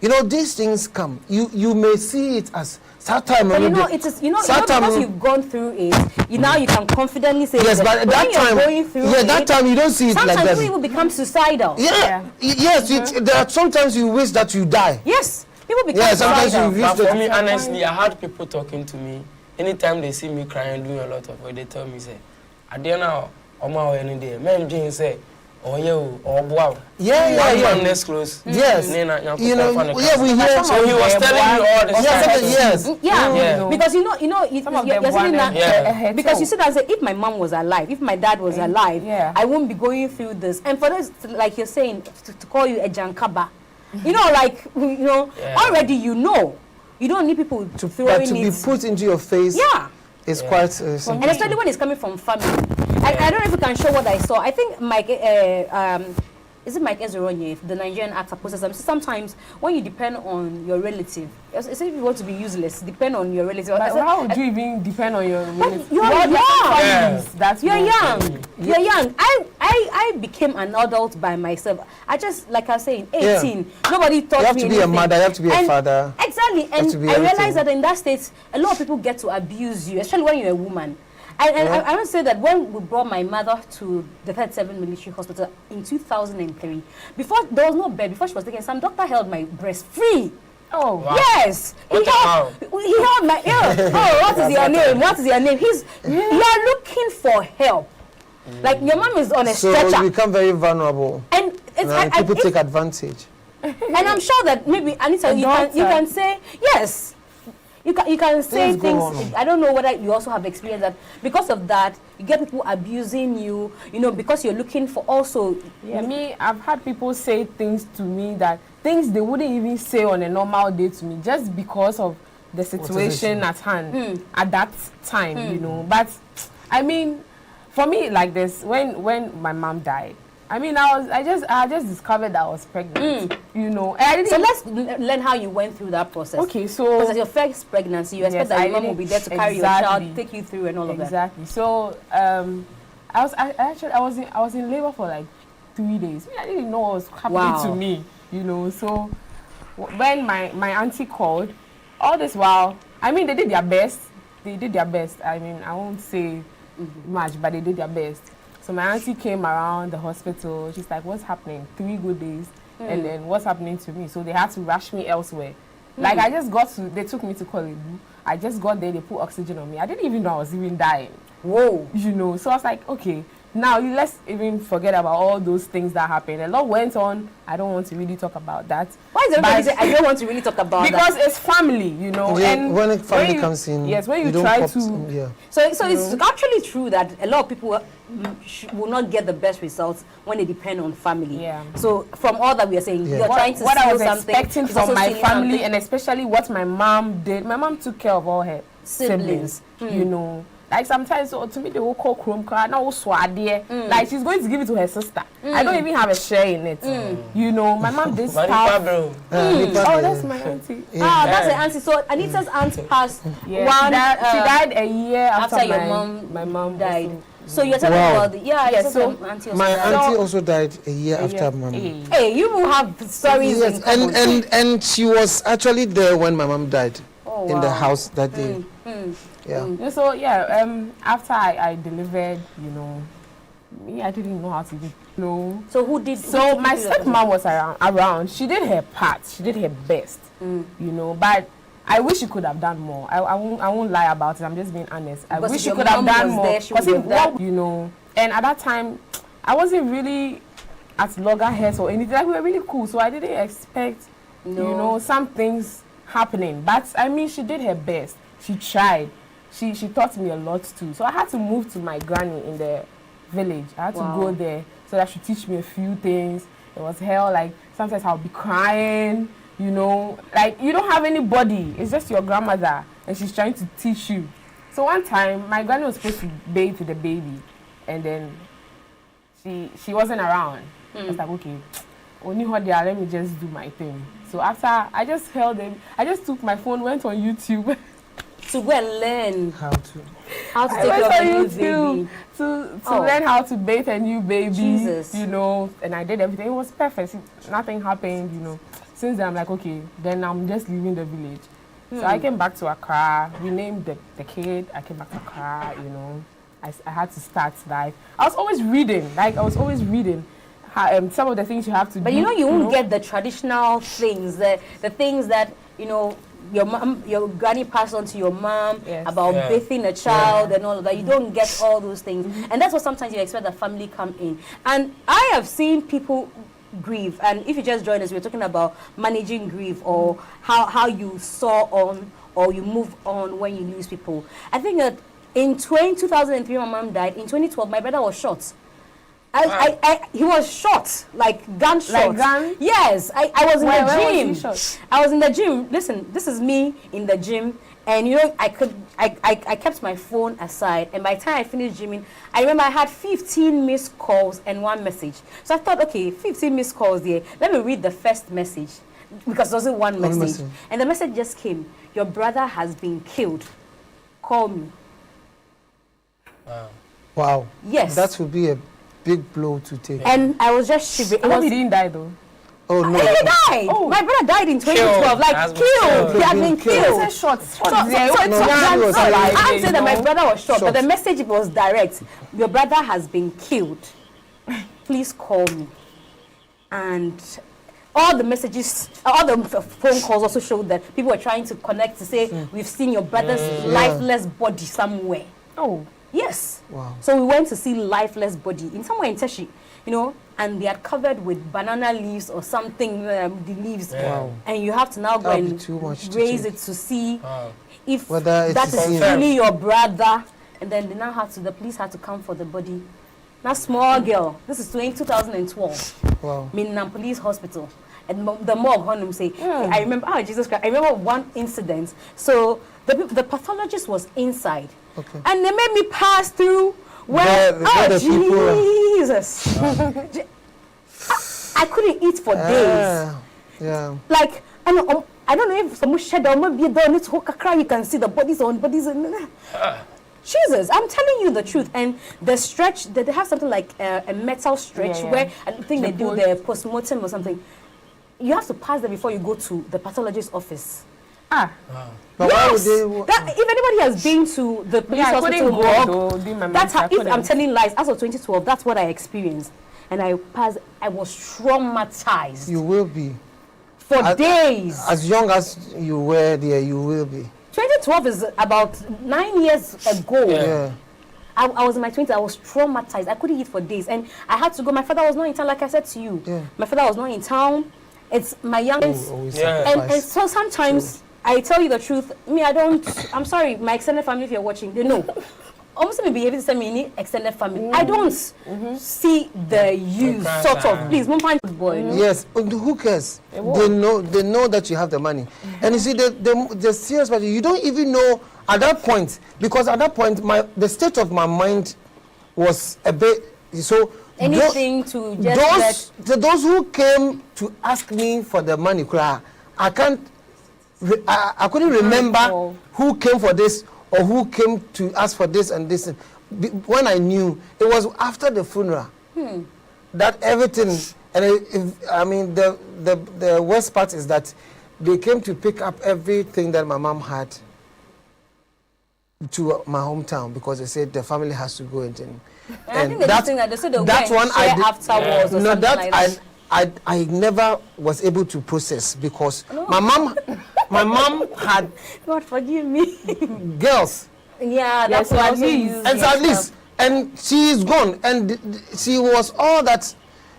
You know, these things come. You may see it as Saturn. But you know, it is, because you've gone through it, now you can confidently say yes, but that time, going through that time you don't see it like that. Sometimes people become suicidal. Yes, there are sometimes you wish that you die. Yes, people become suicidal. But for me, honestly, I had people talking to me. Anytime they see me crying, doing a lot of work, they tell me, say, I don't know, Oma or any day. MzGee say, Oh yeah, or wow. Yeah. Next close. Yes. You know, yeah, we hear. So he was telling you all the Yes. Yeah. Because you're saying that. Yeah. Because you sit and say, if my mom was alive, if my dad was alive, I won't be going through this. And for this, like you're saying, to call you a jankaba, you know, like already you know. You don't need people to throw in it. But to be put into your face. Yeah. It's quite and especially when it's coming from family. I don't know if you can show what I saw. I think Mike, is it Mike Ezeronye, the Nigerian actor, posted sometimes when you depend on your relative, as if you want to be useless, depend on your relative. But how would you even depend on your relative? You're young. You're young. You're young. I became an adult by myself. I just, like I was saying, 18. Nobody taught me. You have to be anything. a mother, you have to be a father. Exactly. And I realized that in that state, a lot of people get to abuse you, especially when you're a woman. I want to say that when we brought my mother to the 37 Military Hospital in 2003, before there was no bed, before she was taken, some doctor held my breast free. Oh, wow. Yes. He held my ear. Oh, what is your name? What is your name? You are looking for help. Like your mom is on a stretcher. So you become very vulnerable. And people take advantage. And I'm sure that maybe Anita, you can say yes. You can say things. I don't know whether you also have experienced that because of that you get people abusing you, because you're looking for also. Yeah, me, I've had people say things to me that things they wouldn't even say on a normal day to me just because of the situation at hand at that time, But I mean, for me, like this, when my mom died, I mean, I just discovered that I was pregnant, And I didn't. So let's learn how you went through that process. Okay, so because it's your first pregnancy, you expect that your mom will be there to carry your child, take you through, and all of that. Exactly. So I was in labor for like 3 days. I didn't know what was happening to me, So when my auntie called, all this while, I mean, they did their best. I mean, I won't say much, but they did their best. So my auntie came around the hospital. She's like, what's happening? 3 good days. And then what's happening to me? So they had to rush me elsewhere. Like they took me to Kolebu. I just got there, they put oxygen on me. I didn't even know I was even dying. Whoa. So I was like, okay, now let's even forget about all those things that happened. A lot went on. I don't want to really talk about that. Why is everybody say I don't want to really talk about that? Because it's family, Yeah, and when a family comes in, yes, when you try to. So it's actually true that a lot of people will not get the best results when they depend on family. Yeah. So from all that we are saying, you're trying to what I was something, expecting from my family, and especially what my mom did. My mom took care of all her siblings. Like sometimes, to me, they will call Chrome card, now like she's going to give it to her sister. I don't even have a share in it. My mom did stuff. Bro. Oh, that's my auntie. That's the auntie. So Anita's aunt passed. She died a year after my mom died. So you're talking about so my auntie also died a year after my mom. Hey, you will have stories. Yes, and she was actually there when my mom died in the house that day. Yeah. So after I delivered, me, I didn't know how to do. So who did? So my stepmom was around. She did her part. She did her best. But I wish she could have done more. I won't lie about it. I'm just being honest. I wish she could have done more. And at that time, I wasn't really at loggerheads or anything. Like, we were really cool, so I didn't expect, some things happening. But I mean, she did her best. She tried. She taught me a lot too. So I had to move to my granny in the village. I had to go there so that she teach me a few things. It was hell. Like sometimes I'll be crying. Like you don't have anybody. It's just your grandmother, and she's trying to teach you. So one time, my granny was supposed to bathe the baby, and then she wasn't around. I was like, okay, only her there. Let me just do my thing. So after I just held them, I just took my phone, went on YouTube. To go and learn how to take care of a new baby. To learn how to bathe a new baby. Jesus. And I did everything. It was perfect. Nothing happened, Since then, I'm like, okay, then I'm just leaving the village. So I came back to Accra. We named the kid. I came back to Accra, I had to start life. I was always reading. Some of the things you have to do. But you won't get the traditional things, the things that, your granny passed on to your mom Yes. about bathing a child and all of that. You don't get all those things, and that's what sometimes you expect the family come in. And I have seen people grieve, and if you just join us, we're talking about managing grief or how you saw on or you move on when you lose people. I think that in 2003 my mom died. In 2012 my brother was shot. He was shot, like gunshot. Like gun? Yes, I was in Where the was gym. he shot? I was in the gym. Listen, this is me in the gym, and you know, I kept my phone aside, and by the time I finished gymming, I remember I had 15 missed calls and 1 message. So I thought, okay, 15 missed calls there. Let me read the first message, because there was one message. And the message just came: your brother has been killed. Call me. Wow. Yes. That would be a big blow to take. And I was just shivering. I hope he didn't die though. Oh no. He died. Oh. My brother died in 2012. Like Has been killed. He had been killed. It's a short. So I said that my brother was shot, but the message was direct. Your brother has been killed. Please call me. And all the messages, all the phone calls also showed that people were trying to connect to say, we've seen your brother's lifeless body somewhere. Oh. Yes. Wow. So we went to see lifeless body in somewhere in Teshi, you know, and they are covered with banana leaves or something, the leaves. Wow. And you have to now go That'll be and too much to raise take. it to see if Whether it that is is him. really your brother. And then they now had to, the police had to come for the body. Now small girl, this is 2012. Wow. Minnan Police Hospital. And the morgue on him say, I remember, oh Jesus Christ, I remember one incident. So the pathologist was inside. Okay. And they made me pass through where, the people Jesus. I couldn't eat for days. Yeah. Like, I don't know if someone shed or maybe you can see the bodies on bodies. Jesus, I'm telling you the truth. And the stretch, they have something like a metal stretch where I think they do the postmortem or something. You have to pass there before you go to the pathologist's office. But why would they? If anybody has been to the police hospital morgue, that's how, if I'm telling lies, as of 2012, that's what I experienced. And I was traumatized. You will be. For days. As young as you were there, you will be. 2012 is about 9 years ago. Yeah. I was in my 20s. I was traumatized. I couldn't eat for days. And I had to go. My father was not in town, like I said to you. Yeah. My father was not in town. It's my youngest. And so sometimes, I tell you the truth, I'm sorry, my extended family, if you're watching, they know. Almost be able to send me any extended family. I don't see the use, sort of. Please, move on, boy. Yes, who cares? They know that you have the money. And you see, the serious part, you don't even know at that point, because at that point, the state of my mind was a bit, so anything to just those who came to ask me for the money, I couldn't remember who came for this or who came to ask for this and this. When I knew, it was after the funeral that everything. And the worst part is that they came to pick up everything that my mom had to my hometown, because they said the family has to go and I think that's one I did afterwards or something like that. I never was able to process, because my mom had, God forgive me, girls. Yeah, that's what at least, and she is gone, and she was all that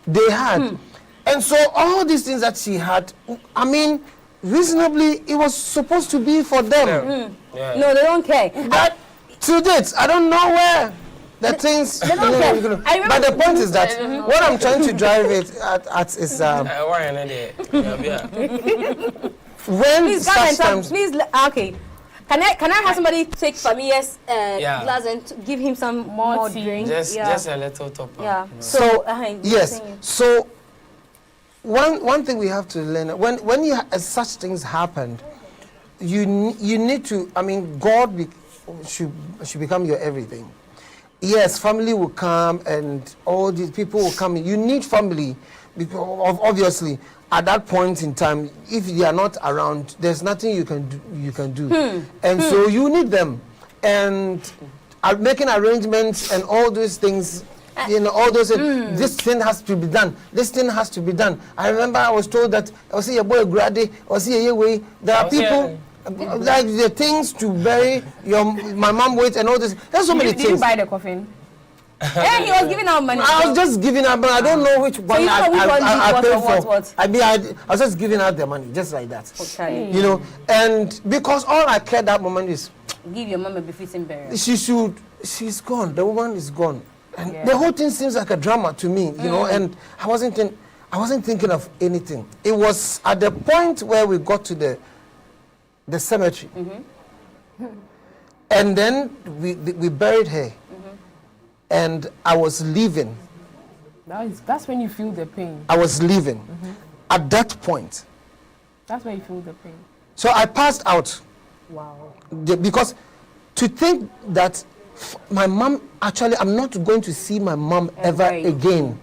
they had. And so all these things that she had, I mean, reasonably, it was supposed to be for them. No, they don't care. But to date, I don't know where the things. They don't care. But the point is that what I'm trying to drive it at is when please, such times. Please, okay. Can I have somebody take Famiye's glass and give him some more drink? Just a little top. Yeah. So yes. So one thing we have to learn, when such things happen, you need to. I mean, God should become your everything. Yes, family will come and all these people will come. You need family, because obviously at that point in time, if they are not around, there's nothing you can do. And so you need them, and making arrangements and all those things. All those things, this thing has to be done. This thing has to be done. I remember I was told that there are people. Like the things to bury my mom with and all this. There's so many Did you things. buy the coffin? And he was giving out money. I was just giving out, but I don't know which one you don't know which one I did paid what, for. what? I mean, I was just giving out the money, just like that. Okay. You know, and because all I cared that moment is Give your mom a befitting burial. she's gone. The woman is gone, and the whole thing seems like a drama to me. You know, and I wasn't thinking of anything. It was at the point where we got to the cemetery, and then we buried her. And I was leaving. That's when you feel the pain. I was leaving. At that point. That's when you feel the pain. So I passed out. Wow. Because to think that my mom, actually, I'm not going to see my mom ever again.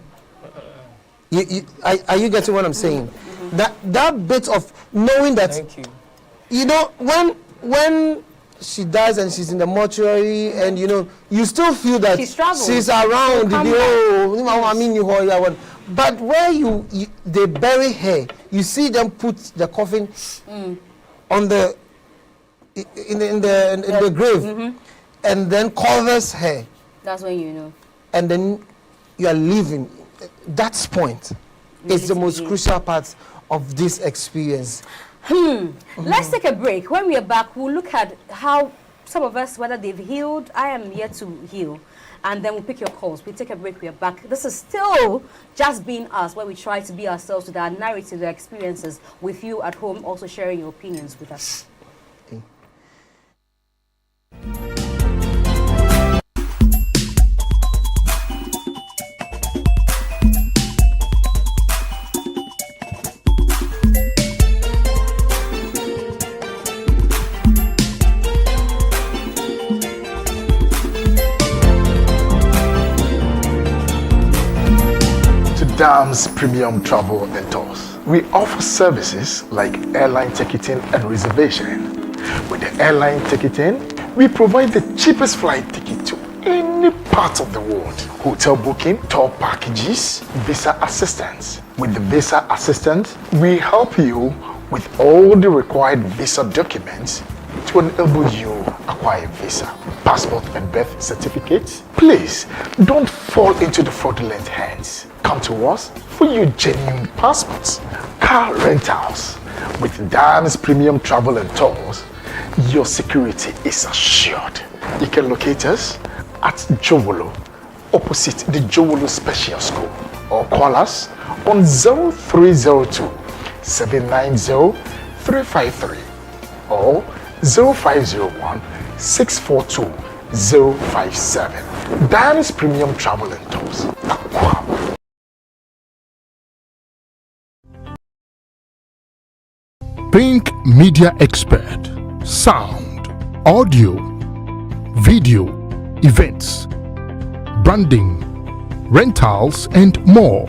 Are you getting what I'm saying? That bit of knowing that, Thank you. you know, when she dies and she's in the mortuary, and you know, you still feel that she's around. But where they bury her, you see them put the coffin on in the grave, and then covers her. That's when you know. And then you are leaving. That's point. It's the most crucial part of this experience. Let's take a break. When we are back, we'll look at how some of us, whether they've healed. I am yet to heal. And then we'll pick your calls. We take a break, we are back. This is still Just Being Us, where we try to be ourselves with our narrative, our experiences with you at home, also sharing your opinions with us. Dams Premium Travel and Tours. We offer services like airline ticketing and reservation. With the airline ticketing, we provide the cheapest flight ticket to any part of the world. Hotel booking, tour packages, visa assistance. With the visa assistance, we help you with all the required visa documents to enable you acquire a visa, passport and birth certificates. Please don't fall into the fraudulent hands. Come to us for your genuine passports. Car rentals. With Dams Premium Travel and Tours, your security is assured. You can locate us at Jowolo, opposite the Jowolo Special School, or call us on 0302 790 353 or 0501 642 057. Dams Premium Travel and Tours. Aqua. Think Media Expert. Sound, audio, video, events, branding, rentals, and more.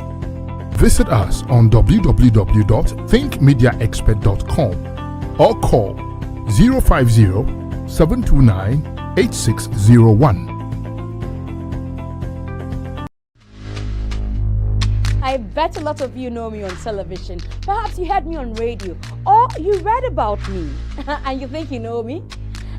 Visit us on www.thinkmediaexpert.com or call 050-729-8601. I bet a lot of you know me on television. Perhaps you heard me on radio, or you read about me and you think you know me.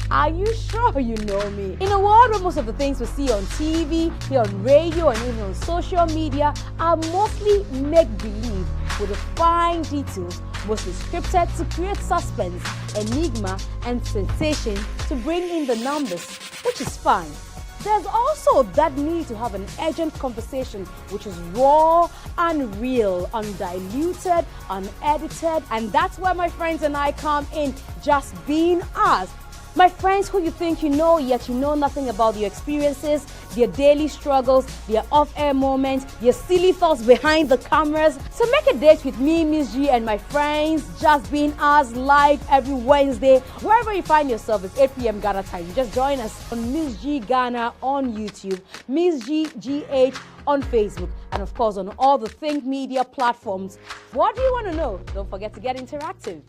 Are you sure you know me? In a world where most of the things we see on TV, hear on radio, and even on social media are mostly make-believe with the fine details, mostly scripted to create suspense, enigma, and sensation to bring in the numbers, which is fine. There's also that need to have an urgent conversation which is raw, unreal, undiluted, unedited, and that's where my friends and I come in, just being us. My friends who you think you know, yet you know nothing about their experiences, their daily struggles, their off-air moments, their silly thoughts behind the cameras. So make a date with me, MzGee, and my friends, Just Being Us, live every Wednesday. Wherever you find yourself, it's 8 p.m. Ghana time. Just join us on MzGee Ghana on YouTube, MzGee GH on Facebook, and of course on all the Think Media platforms. What do you want to know? Don't forget to get interactive.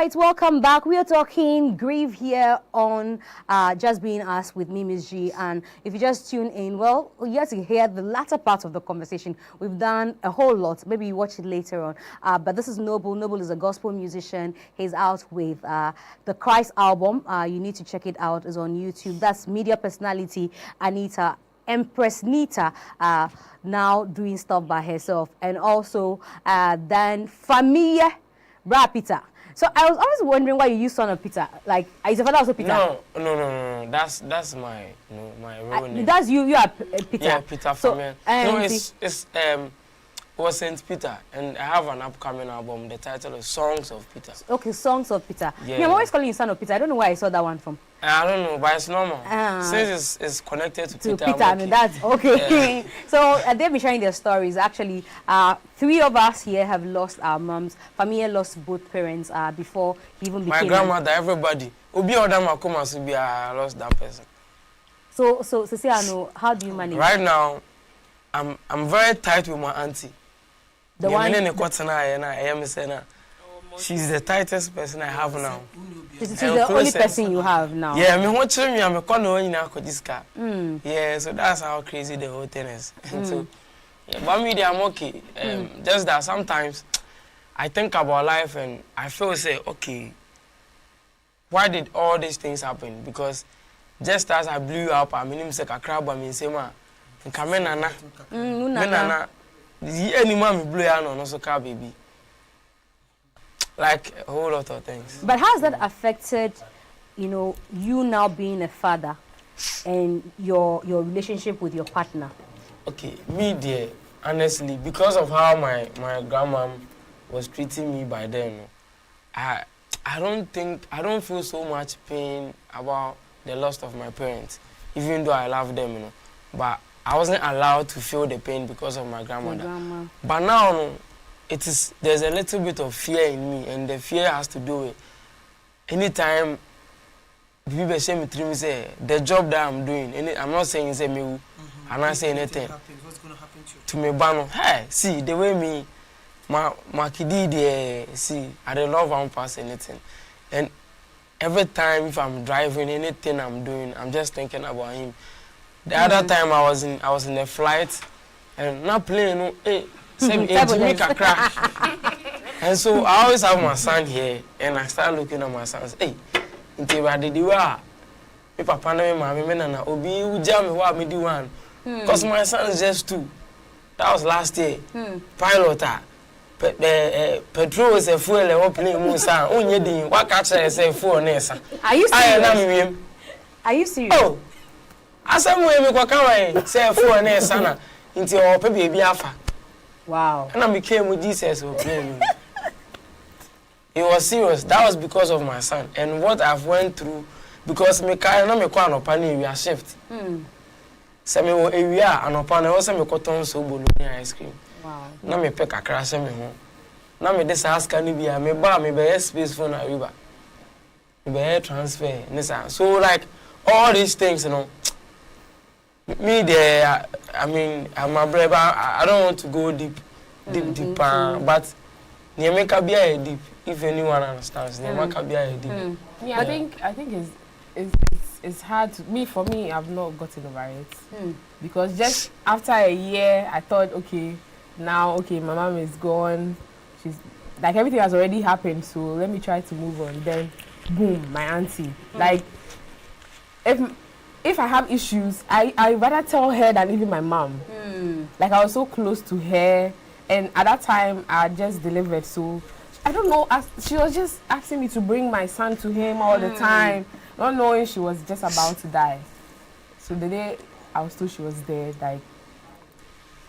right, welcome back. We are talking grief here on Just Being Us with me, MzGee. And if you just tune in, well, you have to hear the latter part of the conversation. We've done a whole lot. Maybe you watch it later on. But this is Noble. Noble is a gospel musician. He's out with the Christ album. You need to check it out. It's on YouTube. That's media personality Anita. Empress Neeta now doing stuff by herself. And also then Fameye, Bra Peter. So I was always wondering why you use son of Peter. Like, is your father also Peter? No. That's my my real name. That's you. You are Peter. Yeah, Peter so, Fameye. No, it's was Saint Peter, and I have an upcoming album. The title is Songs of Peter. Okay, Songs of Peter. Yeah. Me, I'm always calling you son of Peter. I don't know where I saw that one from. I don't know, but it's normal. Since it's connected to Peter. Peter, I mean, that's okay. Yeah. So they've been sharing their stories. Actually, 3 of us here have lost our moms. Family lost both parents before he even became. My grandmother, everybody. Obi Odama Kuma Subi, I lost that person. So say I know. How do you manage? Right now, I'm very tight with my auntie. The one. She's the tightest person I have now. She's the only person you have now. Yeah, I'm watching me. I'm calling this car. Yeah, so that's how crazy the whole thing is. So, yeah, but me, I'm okay. Just that sometimes I think about life and I feel say, okay, why did all these things happen? Because just as I blew up, I mean, I'm a crab. I mean, say, man, nana. Any mommy blew out on also car baby. Like a whole lot of things. But how has that affected, you now being a father and your relationship with your partner? Okay, me dear, honestly, because of how my grandma was treating me by then, I don't feel so much pain about the loss of my parents, even though I love them, But I wasn't allowed to feel the pain because of my grandmother. But now, there's a little bit of fear in me, and the fear has to do with anytime people say the job that I'm doing. I'm not saying say me, I'm not saying anything. What's going to happen to me, Bano? Hey, see the way me, my kid, see, I don't love one pass anything, and every time if I'm driving anything I'm doing, I'm just thinking about him. The other time I was in a flight and not playing and so I always have my son here and I start looking at my sons. Hey, papa na me nana obi ujam wa me di one. Cause my son is just 2. That was last year. Pilot petrol is a fuel e play mu san onye din wa catch say fuel nessa. Are you serious? Are you serious? Oh. Asem we me kwa kan say fuel nessa na nti o pe baby afa. Wow. And I became with Jesus. It was serious. That was because of my son and what I've went through. Because me carry no me kwa no pani we are shift. Se me wo ewia anopa na wo se me koton so bologna ice cream. Wow. Na me pe kakra se me ho. Na me dey ask ni bia me ba me be space for na river. Me be transfer nisa. So like all these things, me there, I mean, I'm a brother. I don't want to go deep, but Niameka be a deep. If anyone understands, Niameka be a deep. Yeah, I think it's hard for me. I've not gotten over it because just after a year, I thought, okay, my mom is gone. She's like everything has already happened, so let me try to move on. Then, boom, my auntie. Like, if I have issues, I rather tell her than even my mom. Like I was so close to her, and at that time I just delivered. So I don't know. She was just asking me to bring my son to him all the time, not knowing she was just about to die. So the day I was told she was dead, like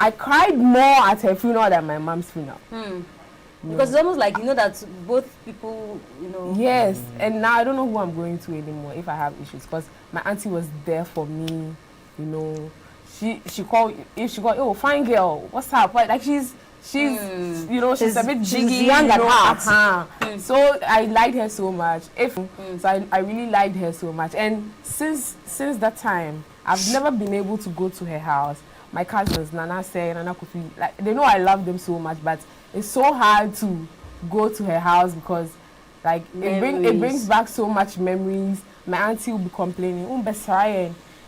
I cried more at her funeral than my mom's funeral. Because it's almost like that both people, Yes, and now I don't know who I'm going to anymore if I have issues. Because my auntie was there for me, She called, oh, fine girl, what's up? Like she's she's a bit jiggy, young at heart. So I liked her so much. So I really liked her so much. And since that time, I've never been able to go to her house. My cousins, Nana Say, Nana Kofi, like they know I love them so much, but it's so hard to go to her house because Like it brings back so much memories. My auntie will be complaining,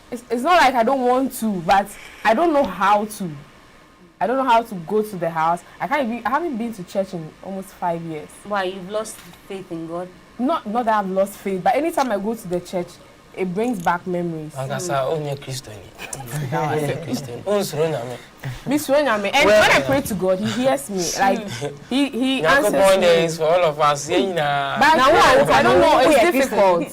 it's not like I don't want to, but I don't know how to. I don't know how to go to the house. I haven't been to church in almost 5 years. Why? You've lost faith in God? Not that I've lost faith, but anytime I go to the church, it brings back memories. Only Christian. Christian. And when I pray to God, He hears me. Like He answers me. Is for all of us. But now I don't know. It's difficult.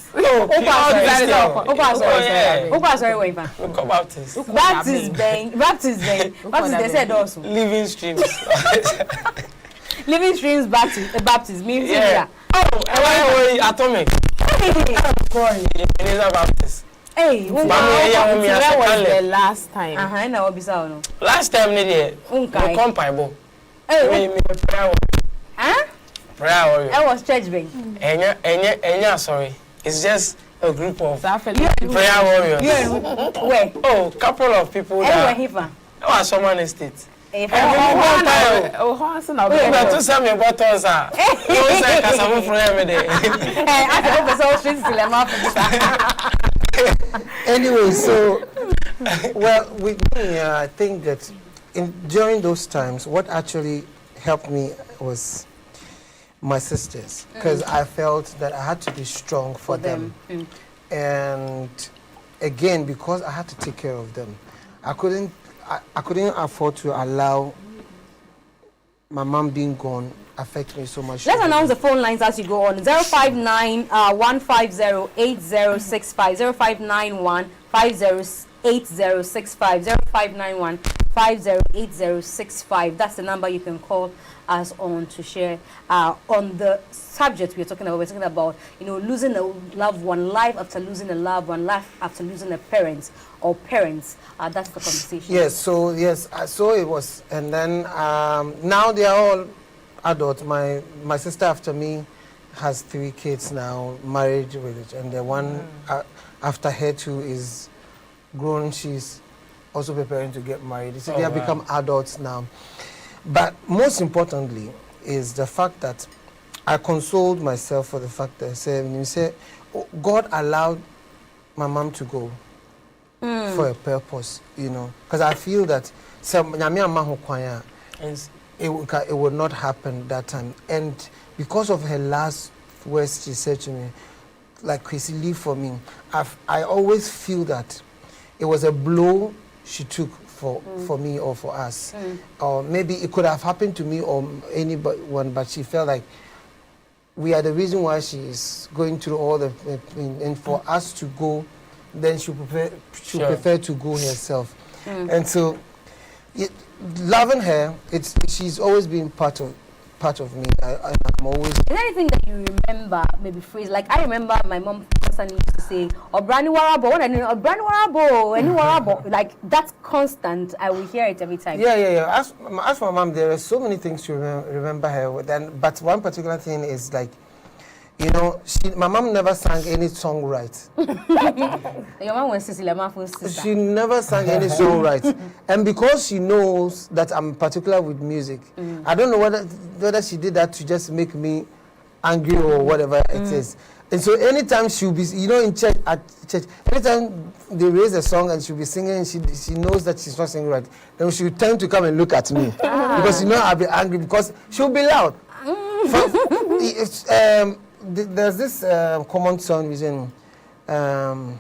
Baptist, they said also. Living streams. Living streams Baptist means Atomic. Baptist. Hey, when was the last time? Last time, prayer. I was church bang. Sorry. It's just a group of prayer warriors. Where? Oh, couple of people that was someone estate. If Anyway, so well, with me, I think that during those times, what actually helped me was my sisters, because I felt that I had to be strong for them. And again, because I had to take care of them, I couldn't afford to allow my mom being gone affect me so much. Let's announce the phone lines as you go on. 059-150-8065, 0591-508065, 0591-508065. That's the number you can call us on to share on the subject we're talking about. We're talking about, losing a loved one, life after losing a loved one, life after losing a parent or parents. That's the conversation. Yes, so it was. And then now they are all adults. My sister after me has 3 kids now, married with it. And the one after her too is grown. She's also preparing to get married. So they have become adults now. But most importantly is the fact that I consoled myself for the fact that God allowed my mom to go for a purpose, because I feel that it would not happen that time. And because of her last words, she said to me, like, Chrissy, leave for me. I always feel that it was a blow she took for me or for us. Or maybe it could have happened to me or anyone, but she felt like we are the reason why she is going through all the and for us to go, then she prefer to go herself. And so loving her, she's always been part of me. I'm always. Is there anything that you remember, maybe phrase? Like I remember my mom constantly used to say, "Obrani warabo," "Obrani warabo," "Any warabo." Like that's constant. I will hear it every time. Yeah. As for my mom, there are so many things to remember her with. But one particular thing is like, my mom never sang any song right. Your mom was sister. She never sang any song right. And because she knows that I'm particular with music, I don't know whether she did that to just make me angry or whatever it is. And so anytime she'll be, in church, anytime they raise a song and she'll be singing and she knows that she's not singing right, then she'll turn to come and look at me. Because I'll be angry because she'll be loud. There's this common song using I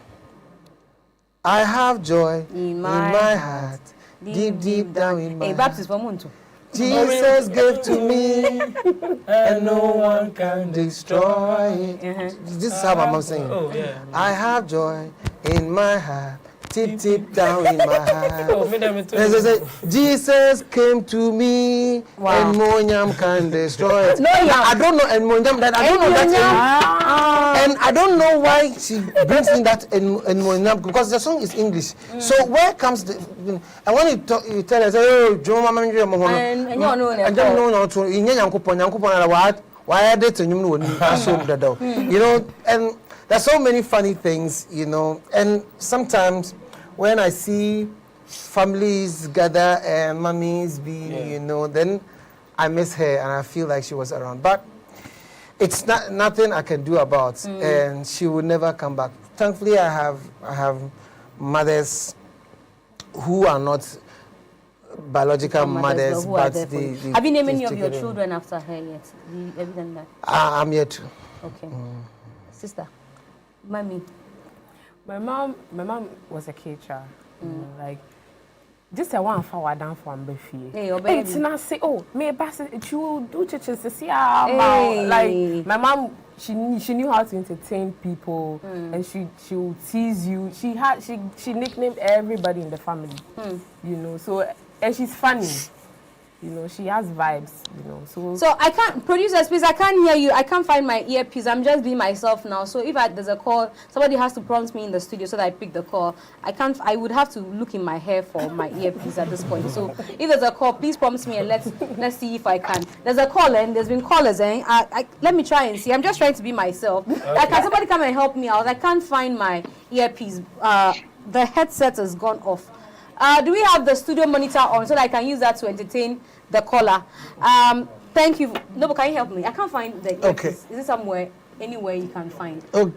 have joy in my heart, deep down in my heart. Jesus gave to me and no one can destroy it. This is how my mom singing. I have joy in my heart, deep down in my heart. Jesus came to me and Monyam can destroy it. I don't know, and Monyam, that I don't know that. And I don't know why she brings in that and Monyam, because the song is English. So where comes the? And when you tell us, oh, Joe, Mama, and you know, why are they telling you? And there's so many funny things, and sometimes when I see families gather and mummies be, then I miss her and I feel like she was around. But it's not nothing I can do about, and she will never come back. Thankfully, I have mothers who are not biological mothers, but they have you named any of your children after her yet? Have you done that? I'm yet to. Okay. Sister, mommy. My mom was a caterer. Like, just a one for down for Mbefi. Hey, Tina say, oh, me pass it. You do churches to see like my mom. She knew how to entertain people, and she would tease you. She nicknamed everybody in the family. You know, so and she's funny. You know, she has vibes, you know. So I can't, producers, please, I can't hear you. I can't find my earpiece. I'm just being myself now. So if there's a call, somebody has to prompt me in the studio so that I pick the call. I would have to look in my hair for my earpiece at this point. So if there's a call, please prompt me and let's see if I can. There's a call and there's been callers and let me try and see. I'm just trying to be myself. Okay. Can somebody come and help me out? I can't find my earpiece. The headset has gone off. Do we have the studio monitor on so that I can use that to entertain the caller? Thank you. No, but can you help me? I can't find the earpiece. Okay. Is it somewhere, anywhere you can find? Okay.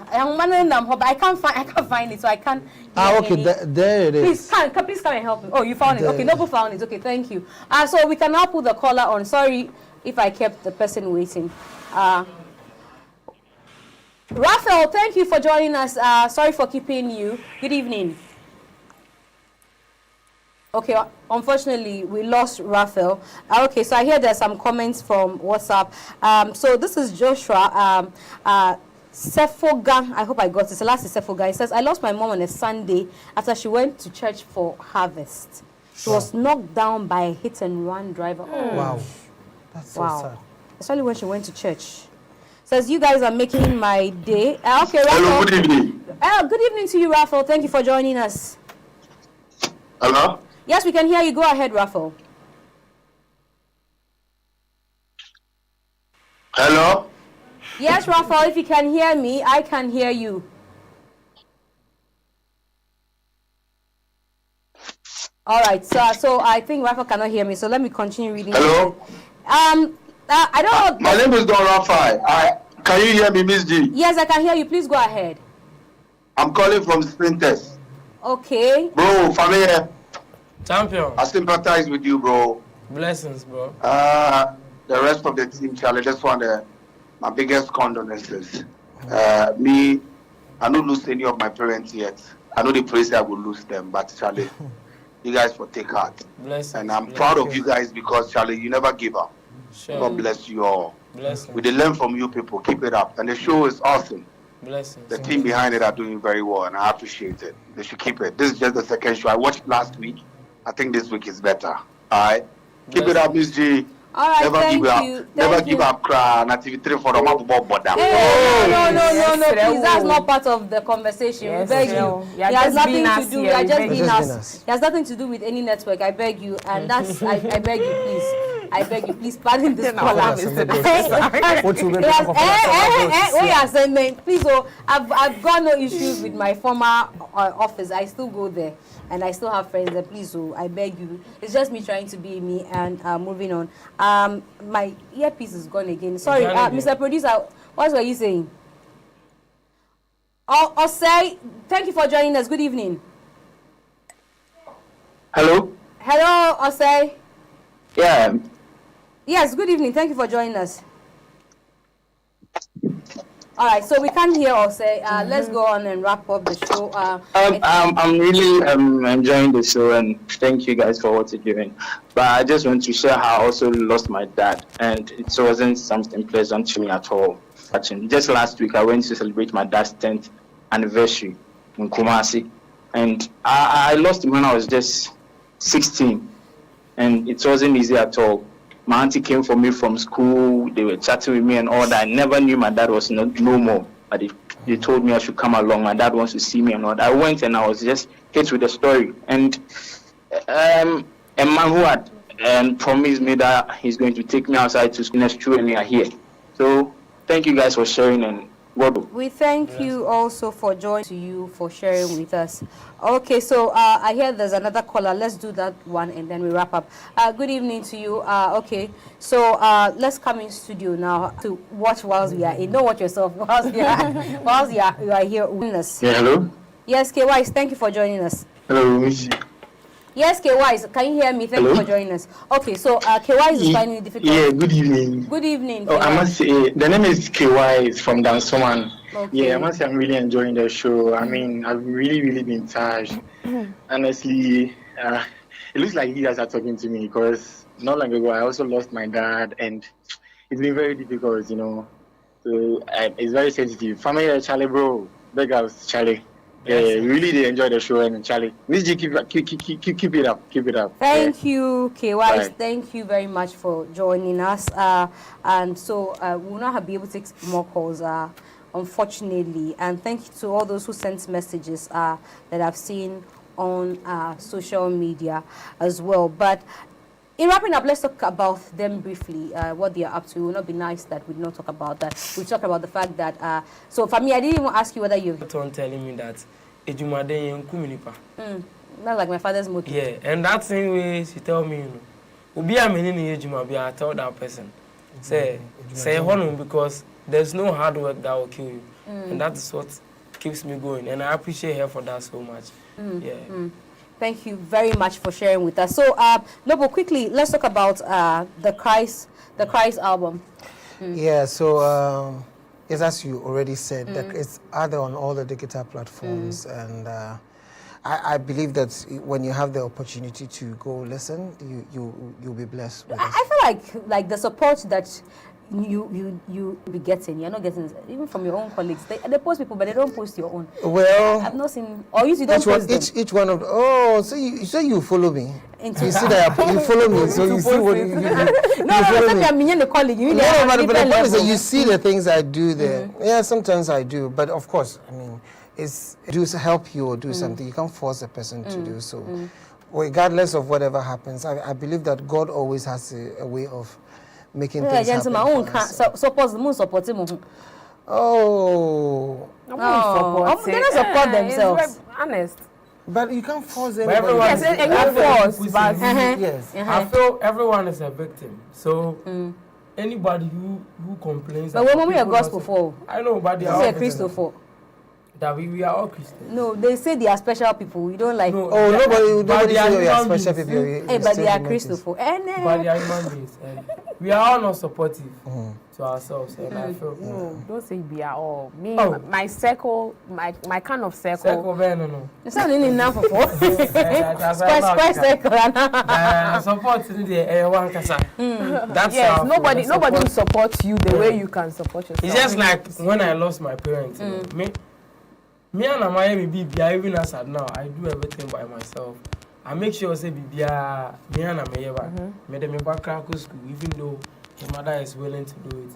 I can't find it, so I can't. Okay, there it is. Please come and help me. Oh, you found it. Okay, Noble found it. Okay, thank you. So we can now put the caller on. Sorry if I kept the person waiting. Raphael, thank you for joining us. Sorry for keeping you. Good evening. Okay, unfortunately, we lost Raphael. Okay, so I hear there's some comments from WhatsApp. So this is Joshua. Sefoga, I hope I got this. The last is Sefoga. He says, I lost my mom on a Sunday after she went to church for harvest. She was knocked down by a hit-and-run driver. Oh. Wow. That's so sad. Especially when she went to church. Says, you guys are making my day. Okay, Raphael. Hello, good evening. Good evening to you, Raphael. Thank you for joining us. Hello? Yes, we can hear you. Go ahead, Raphael. Hello? Yes, Raphael, if you can hear me, I can hear you. All right, so I think Raphael cannot hear me, so let me continue reading. Hello? I don't know. My name is Don Raphael. Can you hear me, MzGee? Yes, I can hear you. Please go ahead. I'm calling from Sprinters. Okay. Bro, Familia. Champion. I sympathize with you, bro. Blessings, bro. The rest of the team, Charlie, just want my biggest condolences. Me, I don't lose any of my parents yet. I know the place I will lose them, but Charlie, you guys will take heart. Blessings. And I'm proud of you guys because, Charlie, you never give up. Sure. God bless you all. Blessings. We did learn from you people. Keep it up. And the show is awesome. Blessings. The team behind it are doing very well, and I appreciate it. They should keep it. This is just the second show. I watched last week. I think this week is better. All right? Keep it up, MzGee. All right, Never thank give up. you. Never give up. Cry. TV3 for the map about No, please. That's not part of the conversation. Yes, we beg you. Yeah, It has nothing to do. here. We are just We being beg you. us. It has nothing to do with any network. I beg you, and that's I beg you, please. I beg you, please pardon this caller. Please, I've got no issues with my former office. I still go there, and I still have friends there. Please, so I beg you. It's just me trying to be me and moving on. My earpiece is gone again. Sorry, Mr. Producer, what were you saying? Osei, thank you for joining us. Good evening. Hello? Hello, Osei. Yeah. Yes, good evening. Thank you for joining us. All right, so we can't hear Osei. Let's go on and wrap up the show. I'm really enjoying the show, and thank you guys for what you're doing. But I just want to share how I also lost my dad, and it wasn't something pleasant to me at all. Just last week, I went to celebrate my dad's 10th anniversary in Kumasi, and I lost him when I was just 16, and it wasn't easy at all. My auntie came for me from school. They were chatting with me and all that. I never knew my dad was no more. But they told me I should come along. My dad wants to see me and all that. I went and I was just hit with the story. And a man who had promised me that he's going to take me outside to school next year, and they are here. So thank you guys for sharing, and We thank you also for joining you, for sharing with us. Okay, so I hear there's another caller. Let's do that one and then we wrap up. Good evening to you. Okay, so let's come in studio now to watch whilst we are in. Don't watch yourself whilst you are here with us. Yeah, hello? Yes, KYs, thank you for joining us. Hello, MzGee. Yes, KYs, can you hear me? Thank you for joining us. Okay, so KYs is finding it difficult. Yeah, good evening. Good evening. Oh, I must say, the name is KYs from Dansoman. Okay. Yeah, I must say I'm really enjoying the show. I mean, I've really been touched. Honestly, it looks like you guys are talking to me because not long ago I also lost my dad and it's been very difficult, you know. So it's very sensitive. Fameye, Charlie, bro. Big house, Charlie. Yeah, really they enjoy the show and Charlie. MzGee, keep it up. Keep it up. Thank you, KY. Right. Thank you very much for joining us. And so we will not be able to take more calls, unfortunately. And thank you to all those who sent messages that I've seen on social media as well. But in wrapping up, let's talk about them briefly, what they are up to. It would not be nice that we don't talk about that. We talk about the fact that, so for me, I didn't even ask you whether you've... telling me that that's like my father's motto. Yeah, and that same way she tell me, you know, I tell that person, say honor because there's no hard work that will kill you. And that is what keeps me going. And I appreciate her for that so much. Thank you very much for sharing with us. So, Noble, quickly, let's talk about the Christ album. Yeah, so yes, as you already said, that it's either on all the digital platforms, and I believe that when you have the opportunity to go listen, you'll be blessed with it. I feel like the support that you be getting, you're not getting even from your own colleagues. They post people, but they don't post your own. Well, I've not seen, or you don't post them. Each one of so you follow me. You see that you follow me, so you see what you do. I'm the colleague. But the point is that you see the things I do there. Yeah, sometimes I do, but of course, I mean, it's do help you or do something. You can't force a person to do so. Regardless of whatever happens, I believe that God always has a way of making things happen. Support him. Oh. They don't support themselves. Honest. But you can't force anyone. Everyone Yes. I feel everyone is a victim. So anybody who complains. But when we are gospel for, I know, but they are all Christopher. That we are all Christians. No, they say they are special people. We don't like. No, nobody say we are special people. Hey, but they are Christopher. But they are human beings. We are all not supportive to ourselves. And I feel. No, don't say we are all. Me, my circle, my kind of circle. Circle, no. It's not really enough for. Square circle. Support in the one kasa. That's yes. Nobody will support you the way you can support yourself. It's just like when I lost my parents. Me and Amaya be even as at now, I do everything by myself. I make sure say me and Amaya me dem back school even though my mother is willing to do it.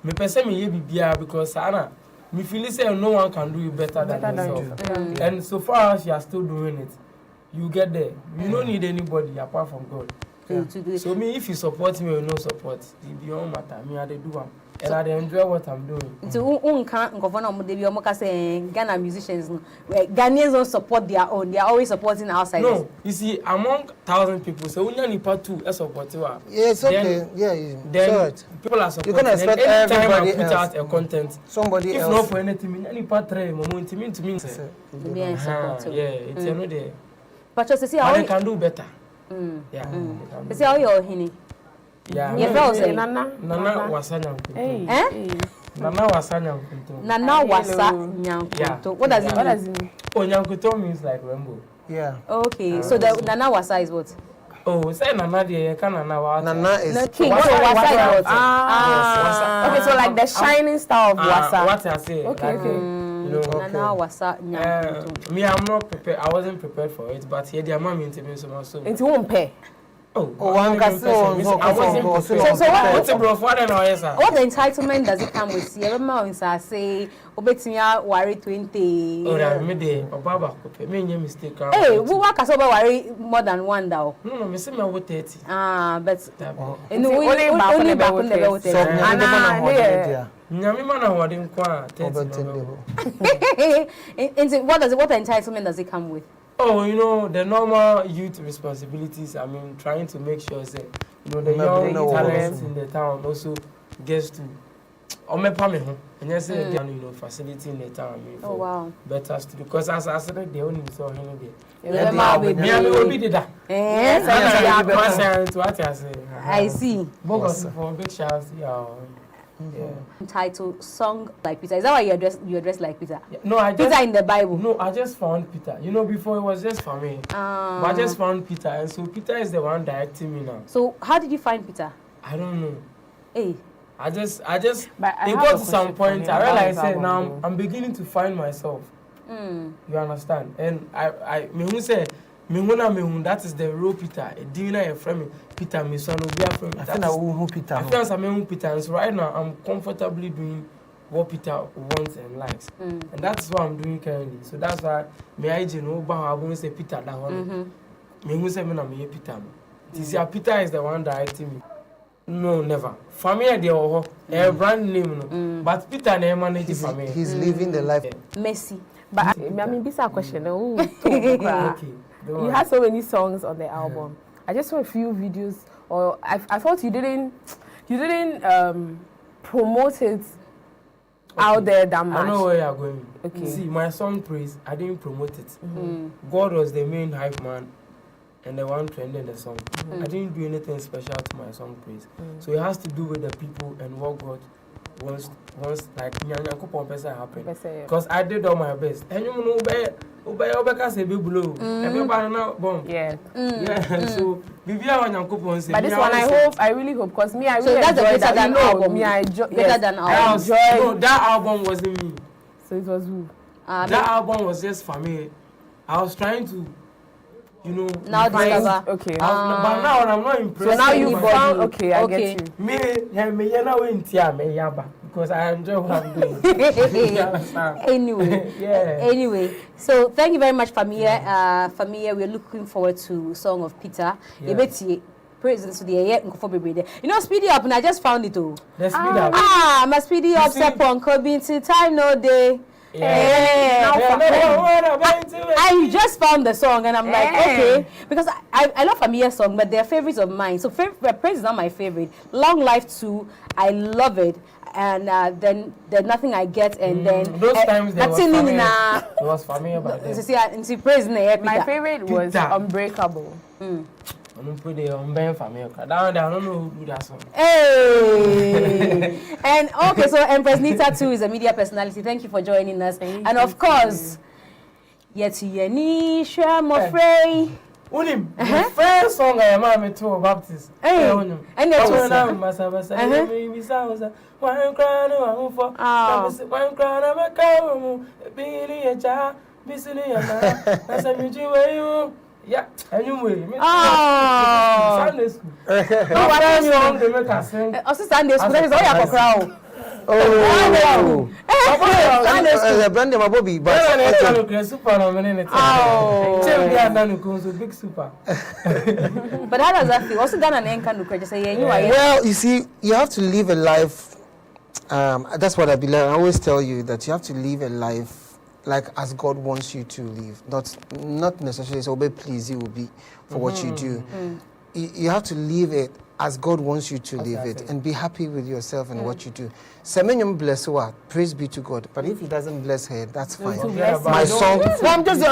Me person me be because Anna me feel say no one can do it better than yourself. And so far as you are still doing it, you get there. You don't need anybody apart from God. So me if you support me or no support, it be all matter. Me I dey do am. And I enjoy what I'm doing. So, Ghana musicians, Ghanaians don't support their own. They are always supporting outsiders. No, you see, among 1,000 people, so when you part two, that's support you. Yeah, it's okay. Then people are supporting. You can expect everybody put out a content. Somebody else. If not for anything, any part three, moment to me. Yeah, it's another. But just to see how they can do better. Yeah. See how you're hinny. Yeah. Nana Wasanya. Nana Wasa Nyankuto. What does it mean? Oh, Nyankuto means like rainbow. Yeah. Okay. So the Nana Wasa is what? Oh, say Nana there, can Nana Wasa. Nana is king. So Wasa is what? Okay, so like the shining star of Wasa. What I say. Okay. Nana Wasa Nyankuto. Me, I'm not prepared. I wasn't prepared for it, but here their mom into me so much. Into one pair. Oh, one can say what entitlement does it come with? You ever say, Obetia worry 20. Oh, I made a Baba, made a mistake. Hey, who work as over worry more than one thou? No, Miss me over 30. Ah, but only back on the boat. Nyamimana wadin kwa 30. What entitlement does it come with? Oh, you know, the normal youth responsibilities. I mean, trying to make sure that, you know, the young talents in the town also gets to and yes, you know, facility in the town. I mean, wow. Better to because as I said, they only saw him there. I see. For big shouts, yeah. Title song like Peter. Is that why you address like Peter? Yeah. No, I just, Peter in the Bible. No, I just found Peter. You know, before it was just Fameye. But I just found Peter, and so Peter is the one directing me now. So how did you find Peter? I don't know. Hey. I just. It got to some point. I realized that now I'm beginning to find myself. You understand? And I that is the real Peter. A dinner from Peter, my son will be a friend. I feel Peter. I feel Peter. And so right now I'm comfortably doing what Peter wants and likes, and that's what I'm doing currently. So that's why I won't say Peter that one. Me say me Peter. Peter is the one directing me. No, never. Family they are a brand name, but Peter never managed family. He's living the life. Messi. But I mean, this is a question. Okay. You had so many songs on the album. I just saw a few videos, or I thought you didn't promote it out there that much. I know where you're going. Okay. See, my song Praise, I didn't promote it. God was the main hype man and the one trending the song. I didn't do anything special to my song Praise. So it has to do with the people and what God wants like happen. Because I did all my best. And you know, Obeka say be blow. Everybody now bomb. Yeah. So but this one I really hope because me I really so that's enjoyed better than album. Me I enjoy better than album. No, that album wasn't me. So it was who? That album was just for me. I was trying to, you know, now discover. Okay. But now I'm not impressed. So now you found okay, I get you. Me now because I enjoy what I'm doing. Anyway. Yeah. Anyway, so thank you very much, Familia. Familia, we're looking forward to Song of Peter. Presents to the you know, speedy up, and I just found it too. The speed up. My speedy up, Sepon, Kobin, time no day. I just found the song and I'm like, okay, because I love Familia's song, but they're favorites of mine. So Praise is not my favorite. Long Life 2, I love it. And then there's Nothing I Get, and then those times there was Familia. It was Familia by then. See, Praise in the my favorite was Unbreakable. I don't put the Family. I don't know who do that song. Hey! And okay, so Empress Neeta too is a media personality. Thank you for joining us. And of course, Yenisha Mofrey. Unim, the first song I am to Baptist. And that's one. Yeah, anyway. Sunday school. Also Sunday school. That is all you have to crowd. Oh, Brandon, my Bobby, but big super. But how does that feel? Also done an encounter. Just say well, you see, you have to live a life. That's what I believe. I always tell you that you have to live a life like as God wants you to live, not necessarily so please you will be for what you do. You have to live it as God wants you to live it and be happy with yourself and what you do. Semenyum bless her, praise be to God. But if he doesn't bless her, that's fine. My song. Well, I'm just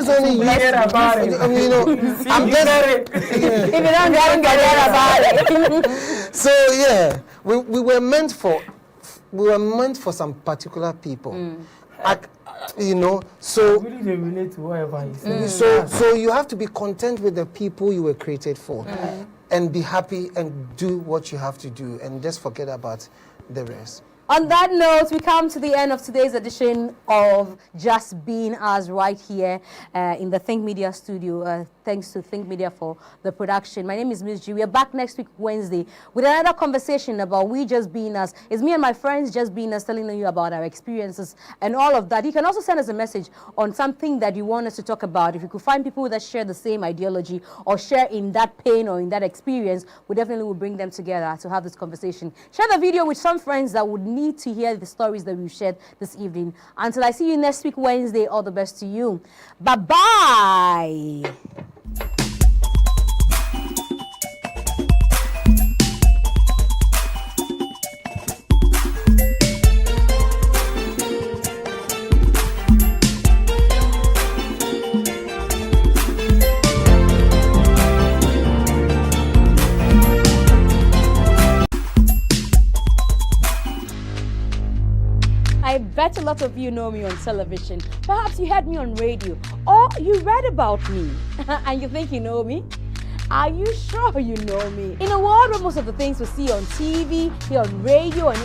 only about it. You know, I'm just if you don't get about it. So yeah, we were meant for some particular people. You know, so really they relate to whatever he says. So you have to be content with the people you were created for, and be happy and do what you have to do, and just forget about the rest. On that note, we come to the end of today's edition of Just Being Us right here in the Think Media studio. Thanks to Think Media for the production. My name is MzGee. We are back next week, Wednesday, with another conversation about we just being us. It's me and my friends just being us, telling you about our experiences and all of that. You can also send us a message on something that you want us to talk about. If you could find people that share the same ideology or share in that pain or in that experience, we definitely will bring them together to have this conversation. Share the video with some friends that would need to hear the stories that we've shared this evening. Until I see you next week, Wednesday, all the best to you. Bye-bye. I bet a lot of you know me on television. Perhaps you heard me on radio or you read about me and you think you know me. Are you sure you know me? In a world where most of the things we see on TV, here on radio, and